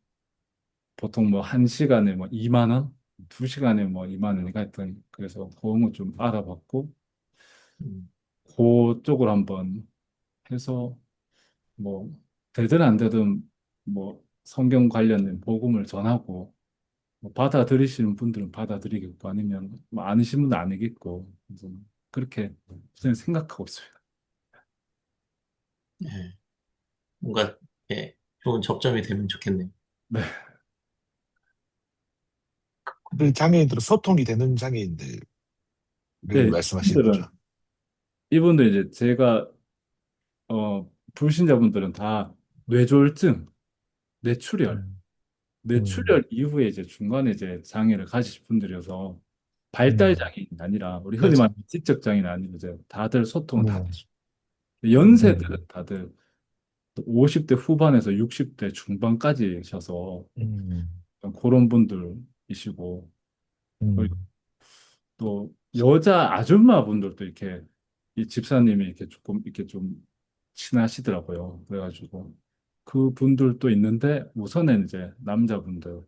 보통 뭐 1시간에 뭐 2만 원, 2시간에 뭐 2만 원이가 했던 그래서 그런 거 좀 알아봤고
음,
그쪽으로 한번 해서 뭐 되든 안 되든 뭐 성경 관련된 복음을 전하고 뭐 받아들이시는 분들은 받아들이겠고 아니면 뭐 아니신 분은 아니겠고 그래서 그렇게 저는 생각하고 있어요.
예. 뭔가 예, 좋은 접점이 되면 좋겠네요.
네,
그 장애인들은 소통이 되는 장애인들.
네,
말씀하시는 거죠.
이분들 이제 제가 불신자분들은 다 뇌졸중, 뇌출혈,
음, 음,
뇌출혈 이후에 이제 중간에 이제 장애를 가지신 분들이어서 발달
음,
장애인이 아니라 우리 흔히
그렇죠.
말하는 지적 장애는 아니고 이제 다들 소통은 다
음,
되죠. 연세들은
음,
다들 50대 후반에서 60대 중반까지셔서
음,
그런 분들이시고 그리고
음,
또 여자 아줌마 분들도 이렇게 이 집사님이 이렇게 조금 이렇게 좀 친하시더라고요. 그래가지고 그 분들도 있는데 우선은 이제 남자분들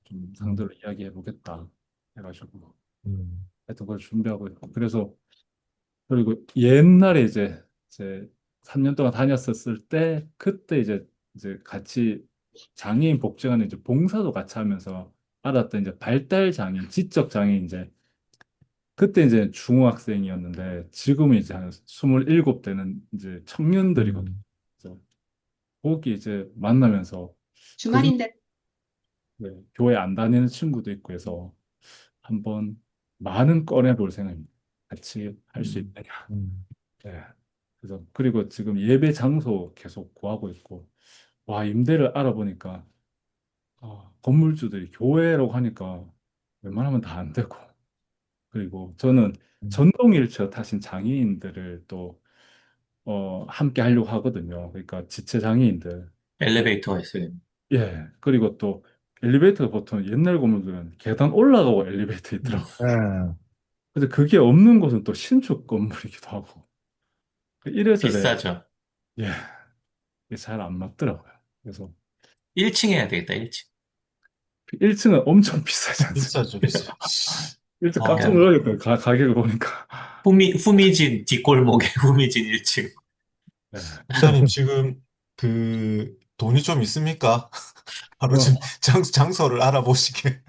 좀
음,
상대로 이야기해 보겠다 해가지고
음,
하여튼 그걸 준비하고 있고 그래서 그리고 옛날에 이제 3년 동안 다녔었을 때 그때 이제 같이 장애인 복지관에 이제 봉사도 같이 하면서 알았던 이제 발달 장애인, 지적 장애인 이제 그때 이제 중학생이었는데 지금은 이제 한 27 되는 이제 청년들이거든요.
음,
그래서 거기 이제 만나면서 그중
주말인데
네, 교회 안 다니는 친구도 있고 해서 한번 많은 꺼내볼 생각입니다. 같이 할 수
음,
있느냐.
음,
네. 그래서 그리고 지금 예배 장소 계속 구하고 있고 와 임대를 알아보니까 건물주들이 교회라고 하니까 웬만하면 다 안 되고 그리고 저는
음,
전동 휠체어 타신 장애인들을 또 함께 하려고 하거든요. 그러니까 지체 장애인들.
엘리베이터가 있어요.
예. 그리고 또 엘리베이터가 보통 옛날 건물들은 계단 올라가고 엘리베이터
음,
있더라고요.
예,
근데 그게 없는 곳은 또 신축 건물이기도 하고 이래저래
비싸죠.
예. 이게 잘 안 맞더라고요. 그래서
1층 해야 되겠다, 1층.
1층은 엄청 비싸지 않습니까?
비싸죠, 비싸.
1층 깜짝
어,
놀라겠다. 가격을 보니까.
후미진 뒷골목에 후미진 1층.
네.
목사님 지금 그 돈이 좀 있습니까? 바로 지금
어,
장소를 알아보시게.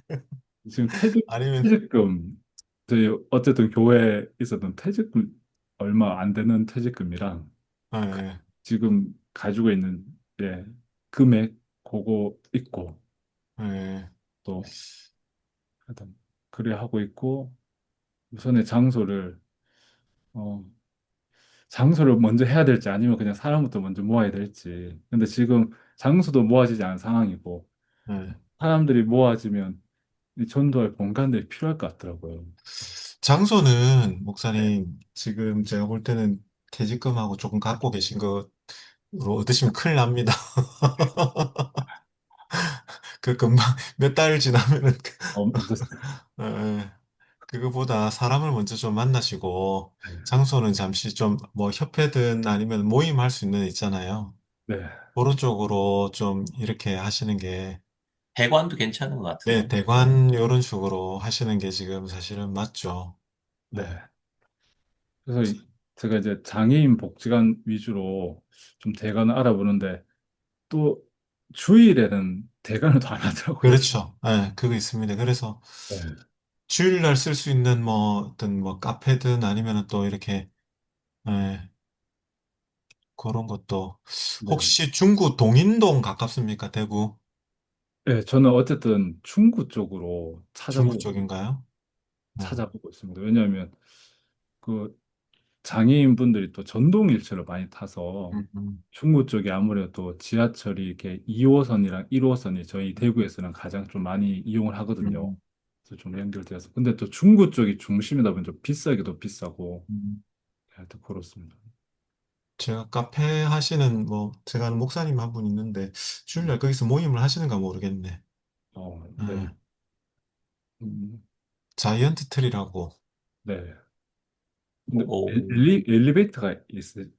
지금
아니면,
퇴직금, 저희 어쨌든 교회에 있었던 퇴직금 얼마 안 되는 퇴직금이랑
예, 예,
지금 가지고 있는 예, 금액 그거 있고
예.
또 하여튼 그래 하고 있고 우선의 어, 장소를 먼저 해야 될지 아니면 그냥 사람부터 먼저 모아야 될지. 근데 지금 장소도 모아지지 않은 상황이고
예.
사람들이 모아지면 이 전도할 공간들이 필요할 것 같더라고요.
장소는
네.
목사님 지금 제가 볼 때는 퇴직금하고 조금 갖고 계신 것으로 얻으시면 큰일 납니다. 그 금방 몇 달 지나면은
늦었어요.
예, 그거보다 사람을 먼저 좀 만나시고
네.
장소는 잠시 좀 뭐 협회든 아니면 모임할 수 있는 데 있잖아요.
네.
그런 쪽으로 좀 이렇게 하시는 게
대관도 괜찮은 것
네,
같은데.
대관 이런 식으로 하시는 게 지금 사실은 맞죠. 네.
네. 그래서 제가 이제 장애인 복지관 위주로 좀 대관을 알아보는데 또 주일에는 대관을 또 안 하더라고요.
그렇죠. 네, 그거 있습니다. 그래서
네.
주일날 쓸 수 있는 뭐 어떤 뭐 카페든 아니면은 또 이렇게 네, 그런 것도
네.
혹시 중구 동인동 가깝습니까? 대구
네, 저는 어쨌든 충구 쪽으로
중구 쪽인가요? 네.
찾아보고 있습니다. 왜냐하면 그 장애인분들이 또 전동 휠체어를 많이 타서
음, 음,
충구 쪽에 아무래도 지하철이 이렇게 2호선이랑 1호선이 저희 대구에서는 가장 좀 많이 이용을 하거든요.
음,
그래서 좀 연결되어서. 근데 또 중구 쪽이 중심이다 보니 좀 비싸기도 비싸고
음.
하여튼 그렇습니다.
제가 카페 하시는 뭐 제가 아는 목사님 한 분 있는데 주일날
음.
거기서 모임을 하시는가 모르겠네.
네.
네.
음,
자이언트 트리라고
네. 근데
오,
엘리베이터가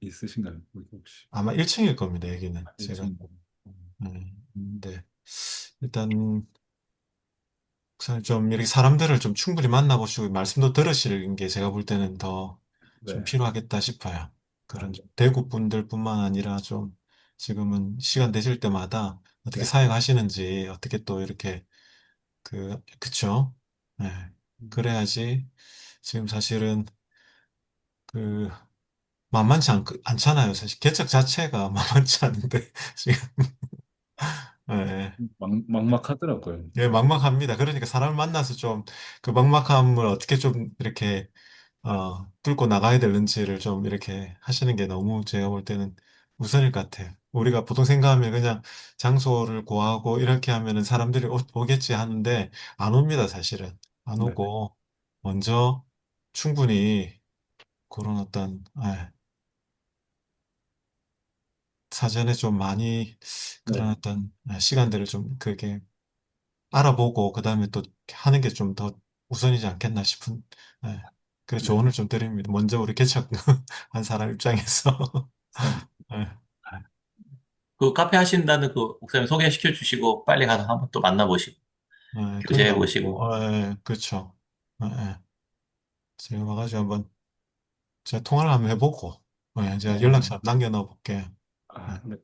있으신가요? 거기 혹시?
아마 1층일 겁니다. 여기는 제가
1층.
네. 일단 우선 좀 이렇게 사람들을 좀 충분히 만나보시고 말씀도 들으시는 게 제가 볼 때는 더 좀
네.
필요하겠다 싶어요.
아,
그런
네.
대구 분들뿐만 아니라 좀 지금은 시간 되실 때마다 어떻게
네.
사역하시는지 어떻게 또 이렇게 그쵸? 네.
음,
그래야지 지금 사실은 그 만만치 않잖아요. 사실 개척 자체가 만만치 않은데 지금 네.
막막하더라고요.
예, 막막합니다. 그러니까 사람을 만나서 좀 그 막막함을 어떻게 좀 이렇게 뚫고 나가야 되는지를 좀 이렇게 하시는 게 너무 제가 볼 때는 우선일 것 같아요. 우리가 보통 생각하면 그냥 장소를 구하고 이렇게 하면은 사람들이 오겠지 하는데 안 옵니다, 사실은. 안
네,
오고 먼저 충분히 그런 어떤 사전에 좀 많이
네,
그런 어떤 시간들을 좀 그렇게 알아보고 그다음에 또 하는 게 좀 더 우선이지 않겠나 싶은 예. 그래
네.
조언을 좀 드립니다. 먼저 우리 개척한 사람 입장에서
아,
예.
그 카페 하신다는 그 목사님 소개시켜 주시고 빨리 가서 한번 또 만나보시고 교제해
그러니까
보시고
그렇죠. 예. 제가 와가지고 한번 제가 통화를 한번 해보고 제가
네.
연락처 남겨 넣어 볼게요. 예.
네.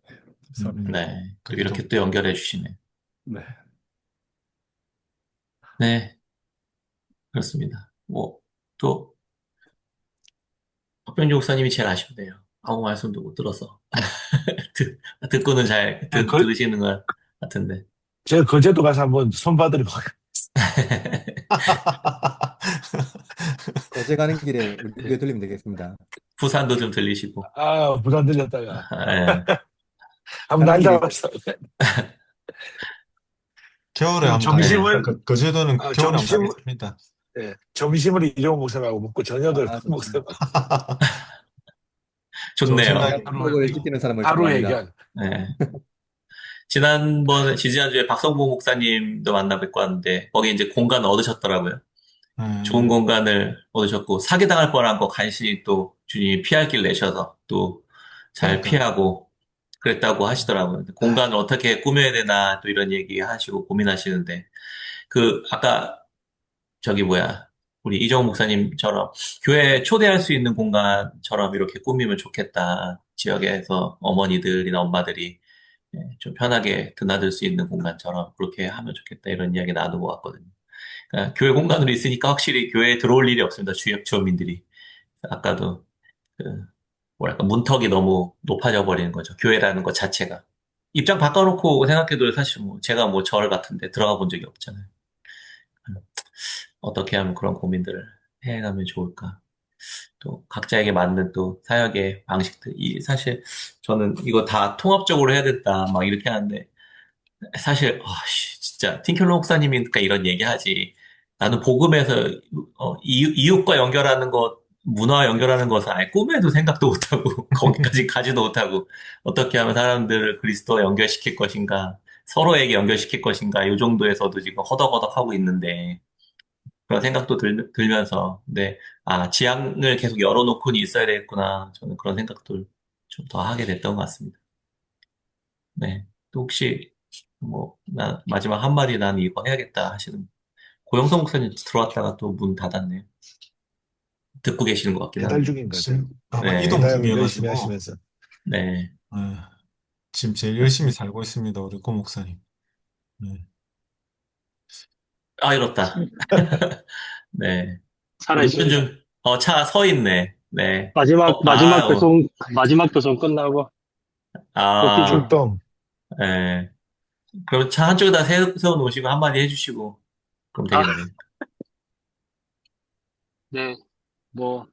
감사합니다.
음,
네. 또
그래 좀
이렇게 또 연결해 주시네.
네.
네, 그렇습니다. 뭐 또 박병주 목사님이 제일 아쉽네요. 아무 말씀도 못 들어서 듣고는 잘
예,
들으시는 것 같은데.
제가 거제도 가서 한번 손봐드리고
거제 가는 길에 우리 들리면 되겠습니다.
부산도 좀 들리시고.
부산 들렸다가
예.
한번
가는
날
길에
잡았어.
겨울에
그럼
한번
네.
가겠습니다.
점심을
제도는 겨울에 한번
점심
가겠습니다.
점심을 이종호 목사님하고 먹고 저녁을
아,
그
좋습니다.
목사님하고
좋은
좋네요.
생각입니다.
약속을 지키는 사람을
하루
좋아합니다.
해결.
네. 지지난주에 박성봉 목사님도 만나 뵙고 왔는데, 거기 이제 공간 얻으셨더라고요. 좋은
음,
공간을 얻으셨고, 사기당할 뻔한 거 간신히 또 주님이 피할 길 내셔서 또 잘
그러니까.
피하고 그랬다고 하시더라고요.
아,
공간을 어떻게 꾸며야 되나 또 이런 얘기 하시고 고민하시는데, 아까 저기 뭐야, 우리 이정우 목사님처럼 교회 초대할 수 있는 공간처럼 이렇게 꾸미면 좋겠다. 지역에서 어머니들이나 엄마들이 좀 편하게 드나들 수 있는 공간처럼 그렇게 하면 좋겠다. 이런 이야기 나누고 왔거든요. 그러니까 교회 공간으로 있으니까 확실히 교회에 들어올 일이 없습니다. 주민들이. 아까도 그 뭐랄까 문턱이 너무 높아져 버리는 거죠. 교회라는 것 자체가. 입장 바꿔놓고 생각해도 사실 뭐 제가 뭐 절 같은데 들어가 본 적이 없잖아요. 어떻게 하면 그런 고민들을 해가면 좋을까? 또 각자에게 맞는 또 사역의 방식들. 사실 저는 이거 다 통합적으로 해야 된다 막 이렇게 하는데 사실 진짜 틴켈러 목사님이니까 이런 얘기하지. 나는 복음에서 이웃과 연결하는 것, 문화와 연결하는 것은 아예 꿈에도 생각도 못하고 거기까지 가지도 못하고 어떻게 하면 사람들을 그리스도와 연결시킬 것인가, 서로에게 연결시킬 것인가 이 정도에서도 지금 허덕허덕 하고 있는데 그런 생각도 들면서 근데 지향을 계속 열어놓고는 있어야 되겠구나. 저는 그런 생각도 좀 더 하게 됐던 것 같습니다. 네. 또 혹시 마지막 한마디 난 이거 해야겠다 하시는 고영성 목사님 들어왔다가 또 문 닫았네요. 듣고 계시는 것 같긴
배달
한데.
중인 것 같아요.
아마 이동
네,
배달 열심히
중이어가지고
하시면서.
네,
예, 지금 제일 열심히
그렇습니다.
살고 있습니다. 우리 고 목사님. 네.
이렇다. 네. 운전
살아있습니다.
중, 차 서 있네. 네.
마지막 배송 끝나고 복귀 중.
아,
출동.
네. 그럼 차 한쪽에다 세워놓으시고 한마디 해주시고, 그럼
아,
되겠네요.
네, 뭐,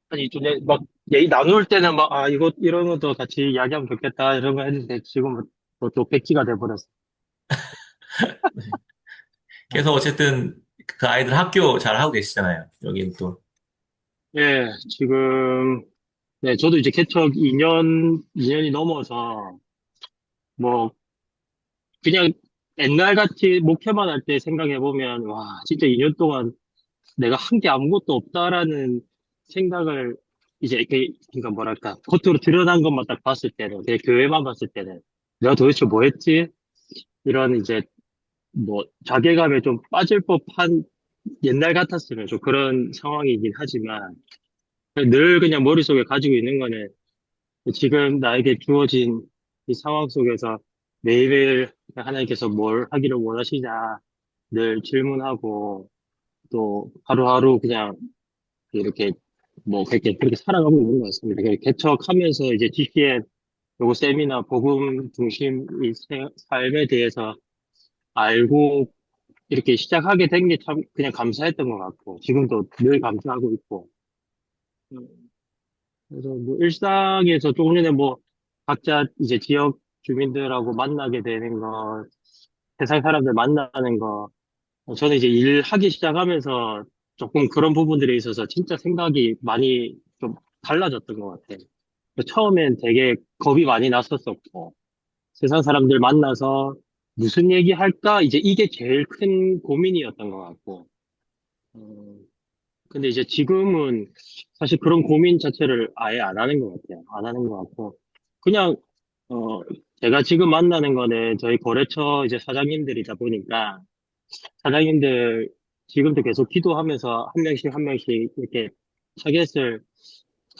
아니, 좀, 막, 얘기 나눌 때는 막, 이런 것도 같이 이야기하면 좋겠다, 이런 거 했는데, 지금은 또 백지가 돼버렸어.
네. 그래서 어쨌든 그 아이들 학교 잘 하고 계시잖아요. 여긴 또.
예, 지금, 네, 저도 이제 개척 2년이 넘어서, 뭐, 그냥 옛날 같이 목회만 할 때 생각해보면, 와, 진짜 2년 동안 내가 한 게 아무것도 없다라는 생각을 이제 그러니까 뭐랄까 겉으로 드러난 것만 딱 봤을 때는 내 교회만 봤을 때는 내가 도대체 뭐 했지? 이런 이제 뭐 자괴감에 좀 빠질 법한 옛날 같았으면 좀 그런 상황이긴 하지만 늘 그냥 머릿속에 가지고 있는 거는 지금 나에게 주어진 이 상황 속에서 매일매일 하나님께서 뭘 하기를 원하시냐 늘 질문하고 또 하루하루 그냥 이렇게 뭐 그렇게 살아가고 있는 것 같습니다. 개척하면서 이제 GCN 요거 세미나 복음 중심 삶에 대해서 알고 이렇게 시작하게 된 게 참 그냥 감사했던 것 같고, 지금도 늘 감사하고 있고, 음, 그래서 뭐 일상에서 조금 전에 뭐 각자 이제 지역 주민들하고 만나게 되는 거, 세상 사람들 만나는 거, 저는 이제 일하기 시작하면서 조금 그런 부분들에 있어서 진짜 생각이 많이 좀 달라졌던 것 같아요. 처음엔 되게 겁이 많이 났었었고, 세상 사람들 만나서 무슨 얘기 할까? 이제 이게 제일 큰 고민이었던 것 같고, 어, 근데 이제 지금은 사실 그런 고민 자체를 아예 안 하는 것 같아요. 안 하는 것 같고, 그냥, 어, 제가 지금 만나는 거는 저희 거래처 이제 사장님들이다 보니까, 사장님들 지금도 계속 기도하면서 한 명씩 한 명씩 이렇게 타겟을,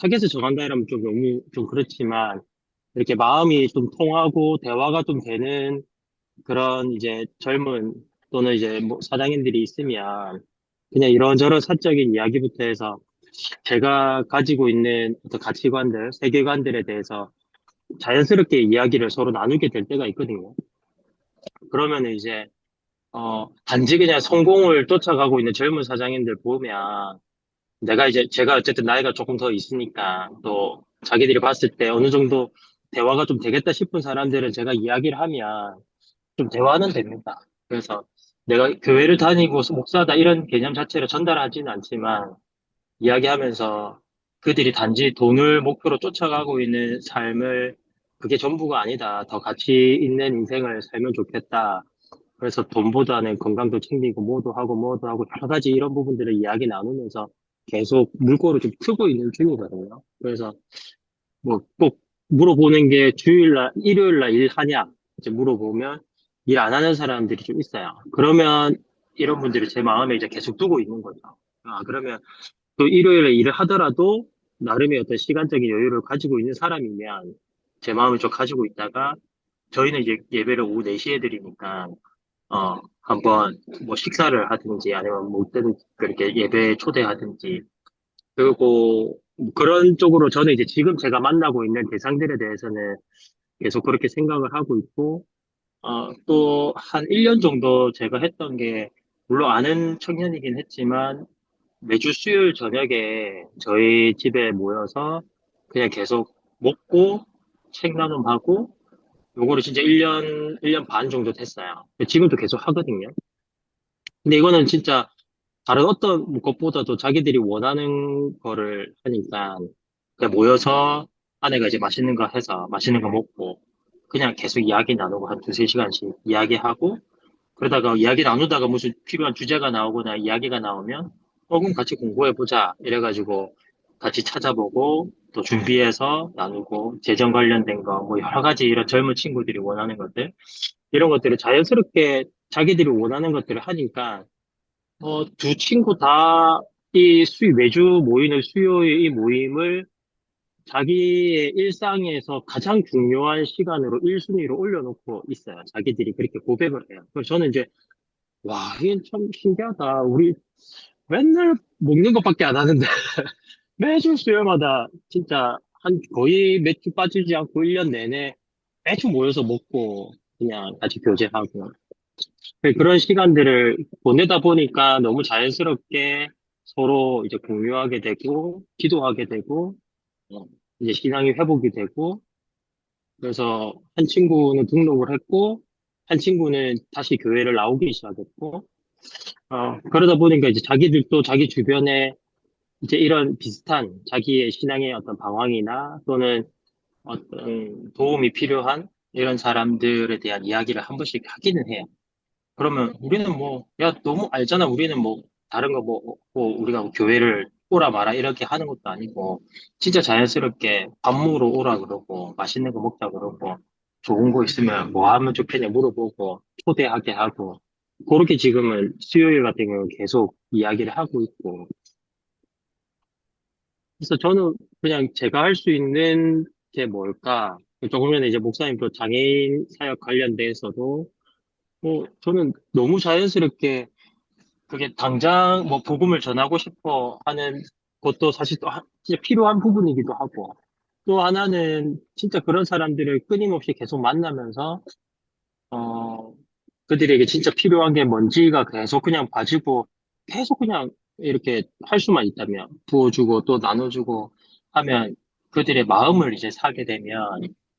타겟을 정한다 이러면 좀 너무 좀 그렇지만, 이렇게 마음이 좀 통하고 대화가 좀 되는 그런 이제 젊은 또는 이제 뭐 사장님들이 있으면 그냥 이런저런 사적인 이야기부터 해서 제가 가지고 있는 어떤 가치관들, 세계관들에 대해서 자연스럽게 이야기를 서로 나누게 될 때가 있거든요. 그러면 이제 단지 그냥 성공을 쫓아가고 있는 젊은 사장님들 보면 내가 이제 제가 어쨌든 나이가 조금 더 있으니까 또 자기들이 봤을 때 어느 정도 대화가 좀 되겠다 싶은 사람들은 제가 이야기를 하면 좀 대화는 됩니다. 그래서 내가 교회를 다니고 목사다 이런 개념 자체를 전달하지는 않지만 이야기하면서 그들이 단지 돈을 목표로 쫓아가고 있는 삶을 그게 전부가 아니다. 더 가치 있는 인생을 살면 좋겠다. 그래서 돈보다는 건강도 챙기고 뭐도 하고 여러 가지 이런 부분들을 이야기 나누면서 계속 물꼬를 좀 트고 있는 중이거든요. 그래서 뭐 꼭 물어보는 게 주일날, 일요일날 일하냐? 이제 물어보면 일 안 하는 사람들이 좀 있어요. 그러면 이런 분들이 제 마음에 이제 계속 두고 있는 거죠. 아, 그러면 또 일요일에 일을 하더라도 나름의 어떤 시간적인 여유를 가지고 있는 사람이면 제 마음을 좀 가지고 있다가 저희는 이제 예배를 오후 4시에 드리니까 한번 뭐 식사를 하든지 아니면 뭐 때는 그렇게 예배 초대하든지 그리고 그런 쪽으로 저는 이제 지금 제가 만나고 있는 대상들에 대해서는 계속 그렇게 생각을 하고 있고, 또 한 1년 정도 제가 했던 게, 물론 아는 청년이긴 했지만, 매주 수요일 저녁에 저희 집에 모여서 그냥 계속 먹고, 책 나눔하고, 요거를 진짜 1년 반 정도 됐어요. 지금도 계속 하거든요. 근데 이거는 진짜 다른 어떤 것보다도 자기들이 원하는 거를 하니까 그냥 모여서 아내가 이제 맛있는 거 해서 맛있는 거 먹고 그냥 계속 이야기 나누고 한 두세 시간씩 이야기하고 그러다가 이야기 나누다가 무슨 필요한 주제가 나오거나 이야기가 나오면 그럼 같이 공부해보자 이래가지고 같이 찾아보고 또 준비해서 나누고 재정 관련된 거 뭐 여러 가지 이런 젊은 친구들이 원하는 것들 이런 것들을 자연스럽게 자기들이 원하는 것들을 하니까 두 친구 다 매주 모이는 수요일 이 모임을 자기의 일상에서 가장 중요한 시간으로 1순위로 올려놓고 있어요. 자기들이 그렇게 고백을 해요. 그래서 저는 이제, 와, 이게 참 신기하다. 우리 맨날 먹는 것밖에 안 하는데, 매주 수요일마다 진짜 거의 몇 주 빠지지 않고 1년 내내 매주 모여서 먹고, 그냥 같이 교제하고. 그런 시간들을 보내다 보니까 너무 자연스럽게 서로 이제 공유하게 되고, 기도하게 되고, 어, 이제 신앙이 회복이 되고, 그래서 한 친구는 등록을 했고, 한 친구는 다시 교회를 나오기 시작했고, 그러다 보니까 이제 자기들도 자기 주변에 이제 이런 비슷한 자기의 신앙의 어떤 방황이나 또는 어떤 도움이 필요한 이런 사람들에 대한 이야기를 한 번씩 하기는 해요. 그러면 우리는 뭐, 야, 너무 알잖아. 우리는 뭐, 다른 거 뭐, 우리가 뭐 교회를 오라 마라 이렇게 하는 것도 아니고, 진짜 자연스럽게 밥 먹으러 오라 그러고, 맛있는 거 먹자 그러고, 좋은 거 있으면 뭐 하면 좋겠냐 물어보고, 초대하게 하고, 그렇게 지금은 수요일 같은 경우는 계속 이야기를 하고 있고, 그래서 저는 그냥 제가 할 수 있는 게 뭘까? 조금 전에 이제 목사님도 장애인 사역 관련돼서도, 저는 너무 자연스럽게 그게 당장 뭐 복음을 전하고 싶어 하는 것도 사실 또 진짜 필요한 부분이기도 하고 또 하나는 진짜 그런 사람들을 끊임없이 계속 만나면서 어 그들에게 진짜 필요한 게 뭔지가 계속 그냥 봐주고 계속 그냥 이렇게 할 수만 있다면 부어주고 또 나눠주고 하면 그들의 마음을 이제 사게 되면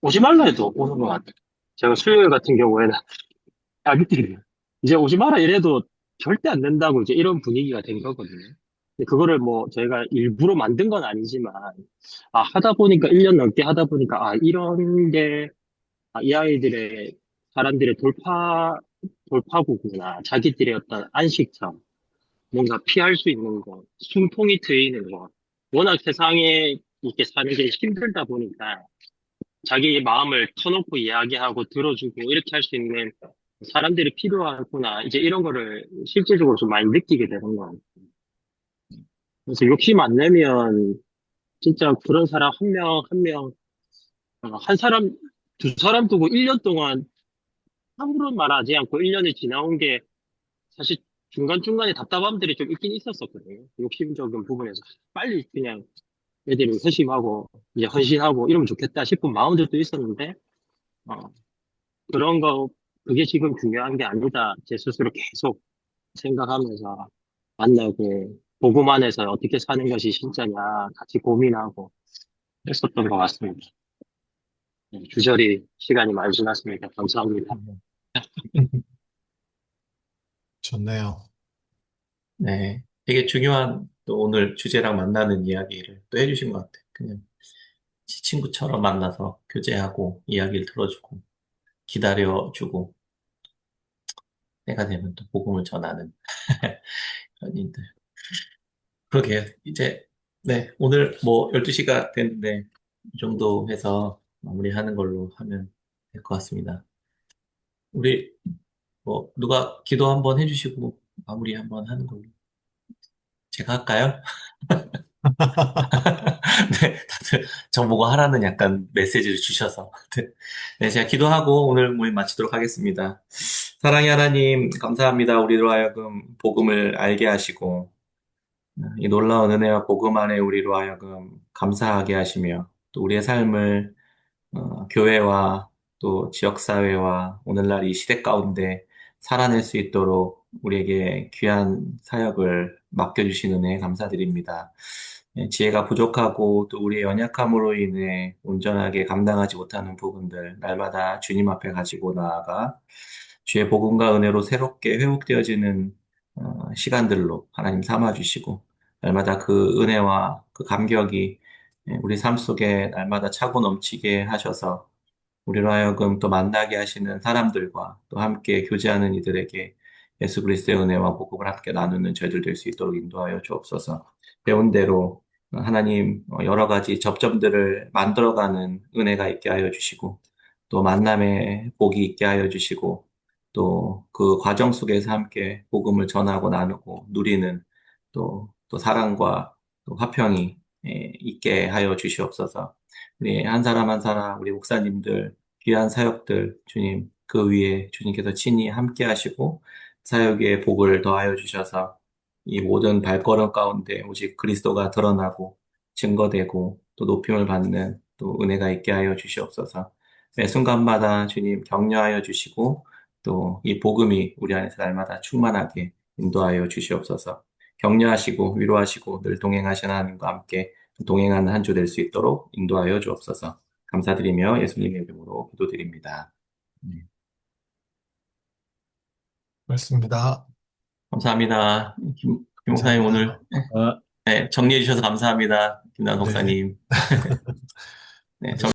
오지 말라 해도 오는 것 같아요. 제가 수요일 같은 경우에는 자기들이 이제 오지 마라 이래도 절대 안 된다고 이제 이런 분위기가 된 거거든요. 근데 그거를 뭐 저희가 일부러 만든 건 아니지만 하다 보니까 1년 넘게 하다 보니까 이런 게 이 아이들의 사람들의 돌파구구나. 자기들의 어떤 안식처, 뭔가 피할 수 있는 거, 숨통이 트이는 거. 워낙 세상에 이렇게 사는 게 힘들다 보니까 자기 마음을 터놓고 이야기하고 들어주고 이렇게 할 수 있는 사람들이 필요하구나. 이제 이런 거를 실질적으로 좀 많이 느끼게 되는 거 같아요. 그래서 욕심 안 내면 진짜 그런 사람 한 명, 한 명, 한 사람, 두 사람 두고 1년 동안 아무런 말하지 않고 1년이 지나온 게 사실 중간중간에 답답함들이 좀 있긴 있었었거든요. 욕심적인 부분에서. 빨리 그냥 애들이 회심하고, 이제 헌신하고 이러면 좋겠다 싶은 마음들도 있었는데, 어, 그런 거, 그게 지금 중요한 게 아니다. 제 스스로 계속 생각하면서 만나고, 보고만 해서 어떻게 사는 것이 진짜냐, 같이 고민하고 했었던 것 같습니다. 주저리 시간이 많이 지났습니다. 감사합니다.
좋네요.
네. 되게 중요한 또 오늘 주제랑 만나는 이야기를 또 해주신 것 같아요. 그냥 친구처럼 만나서 교제하고 이야기를 들어주고 기다려주고 때가 되면 또 복음을 전하는 연인들. 그러게요. 이제 네. 오늘 뭐 12시가 됐는데 이 정도 해서 마무리하는 걸로 하면 될 것 같습니다. 우리 뭐 누가 기도 한번 해주시고 마무리 한번 하는 걸로. 제가 할까요? 네, 다들 저보고 하라는 약간 메시지를 주셔서. 네, 네, 제가 기도하고 오늘 모임 마치도록 하겠습니다. 사랑의 하나님, 감사합니다. 우리로 하여금 복음을 알게 하시고, 이 놀라운 은혜와 복음 안에 우리로 하여금 감사하게 하시며, 또 우리의 삶을 교회와 또 지역사회와 오늘날 이 시대 가운데 살아낼 수 있도록 우리에게 귀한 사역을 맡겨주신 은혜에 감사드립니다. 지혜가 부족하고 또 우리의 연약함으로 인해 온전하게 감당하지 못하는 부분들 날마다 주님 앞에 가지고 나아가 주의 복음과 은혜로 새롭게 회복되어지는 시간들로 하나님 삼아주시고 날마다 그 은혜와 그 감격이 우리 삶 속에 날마다 차고 넘치게 하셔서 우리로 하여금 또 만나게 하시는 사람들과 또 함께 교제하는 이들에게 예수 그리스도의 은혜와 복음을 함께 나누는 저희들 될 수 있도록 인도하여 주옵소서. 배운 대로 하나님 여러 가지 접점들을 만들어가는 은혜가 있게 하여 주시고 또 만남의 복이 있게 하여 주시고 또 그 과정 속에서 함께 복음을 전하고 나누고 누리는 또 사랑과 또 화평이 있게 하여 주시옵소서. 우리 한 사람 한 사람, 우리 목사님들, 귀한 사역들, 주님, 그 위에 주님께서 친히 함께 하시고, 사역의 복을 더하여 주셔서, 이 모든 발걸음 가운데 오직 그리스도가 드러나고, 증거되고, 또 높임을 받는 또 은혜가 있게 하여 주시옵소서. 매 순간마다 주님 격려하여 주시고, 또 이 복음이 우리 안에서 날마다 충만하게 인도하여 주시옵소서. 격려하시고, 위로하시고, 늘 동행하시는 하나님과 함께 동행하는 한 주 될 수 있도록 인도하여 주옵소서. 감사드리며 예수님의 이름으로 기도드립니다.
맞습니다.
감사합니다. 김 목사님 오늘
감사합니다.
아,
네, 정리해 주셔서 감사합니다. 김난
네.
목사님. 네,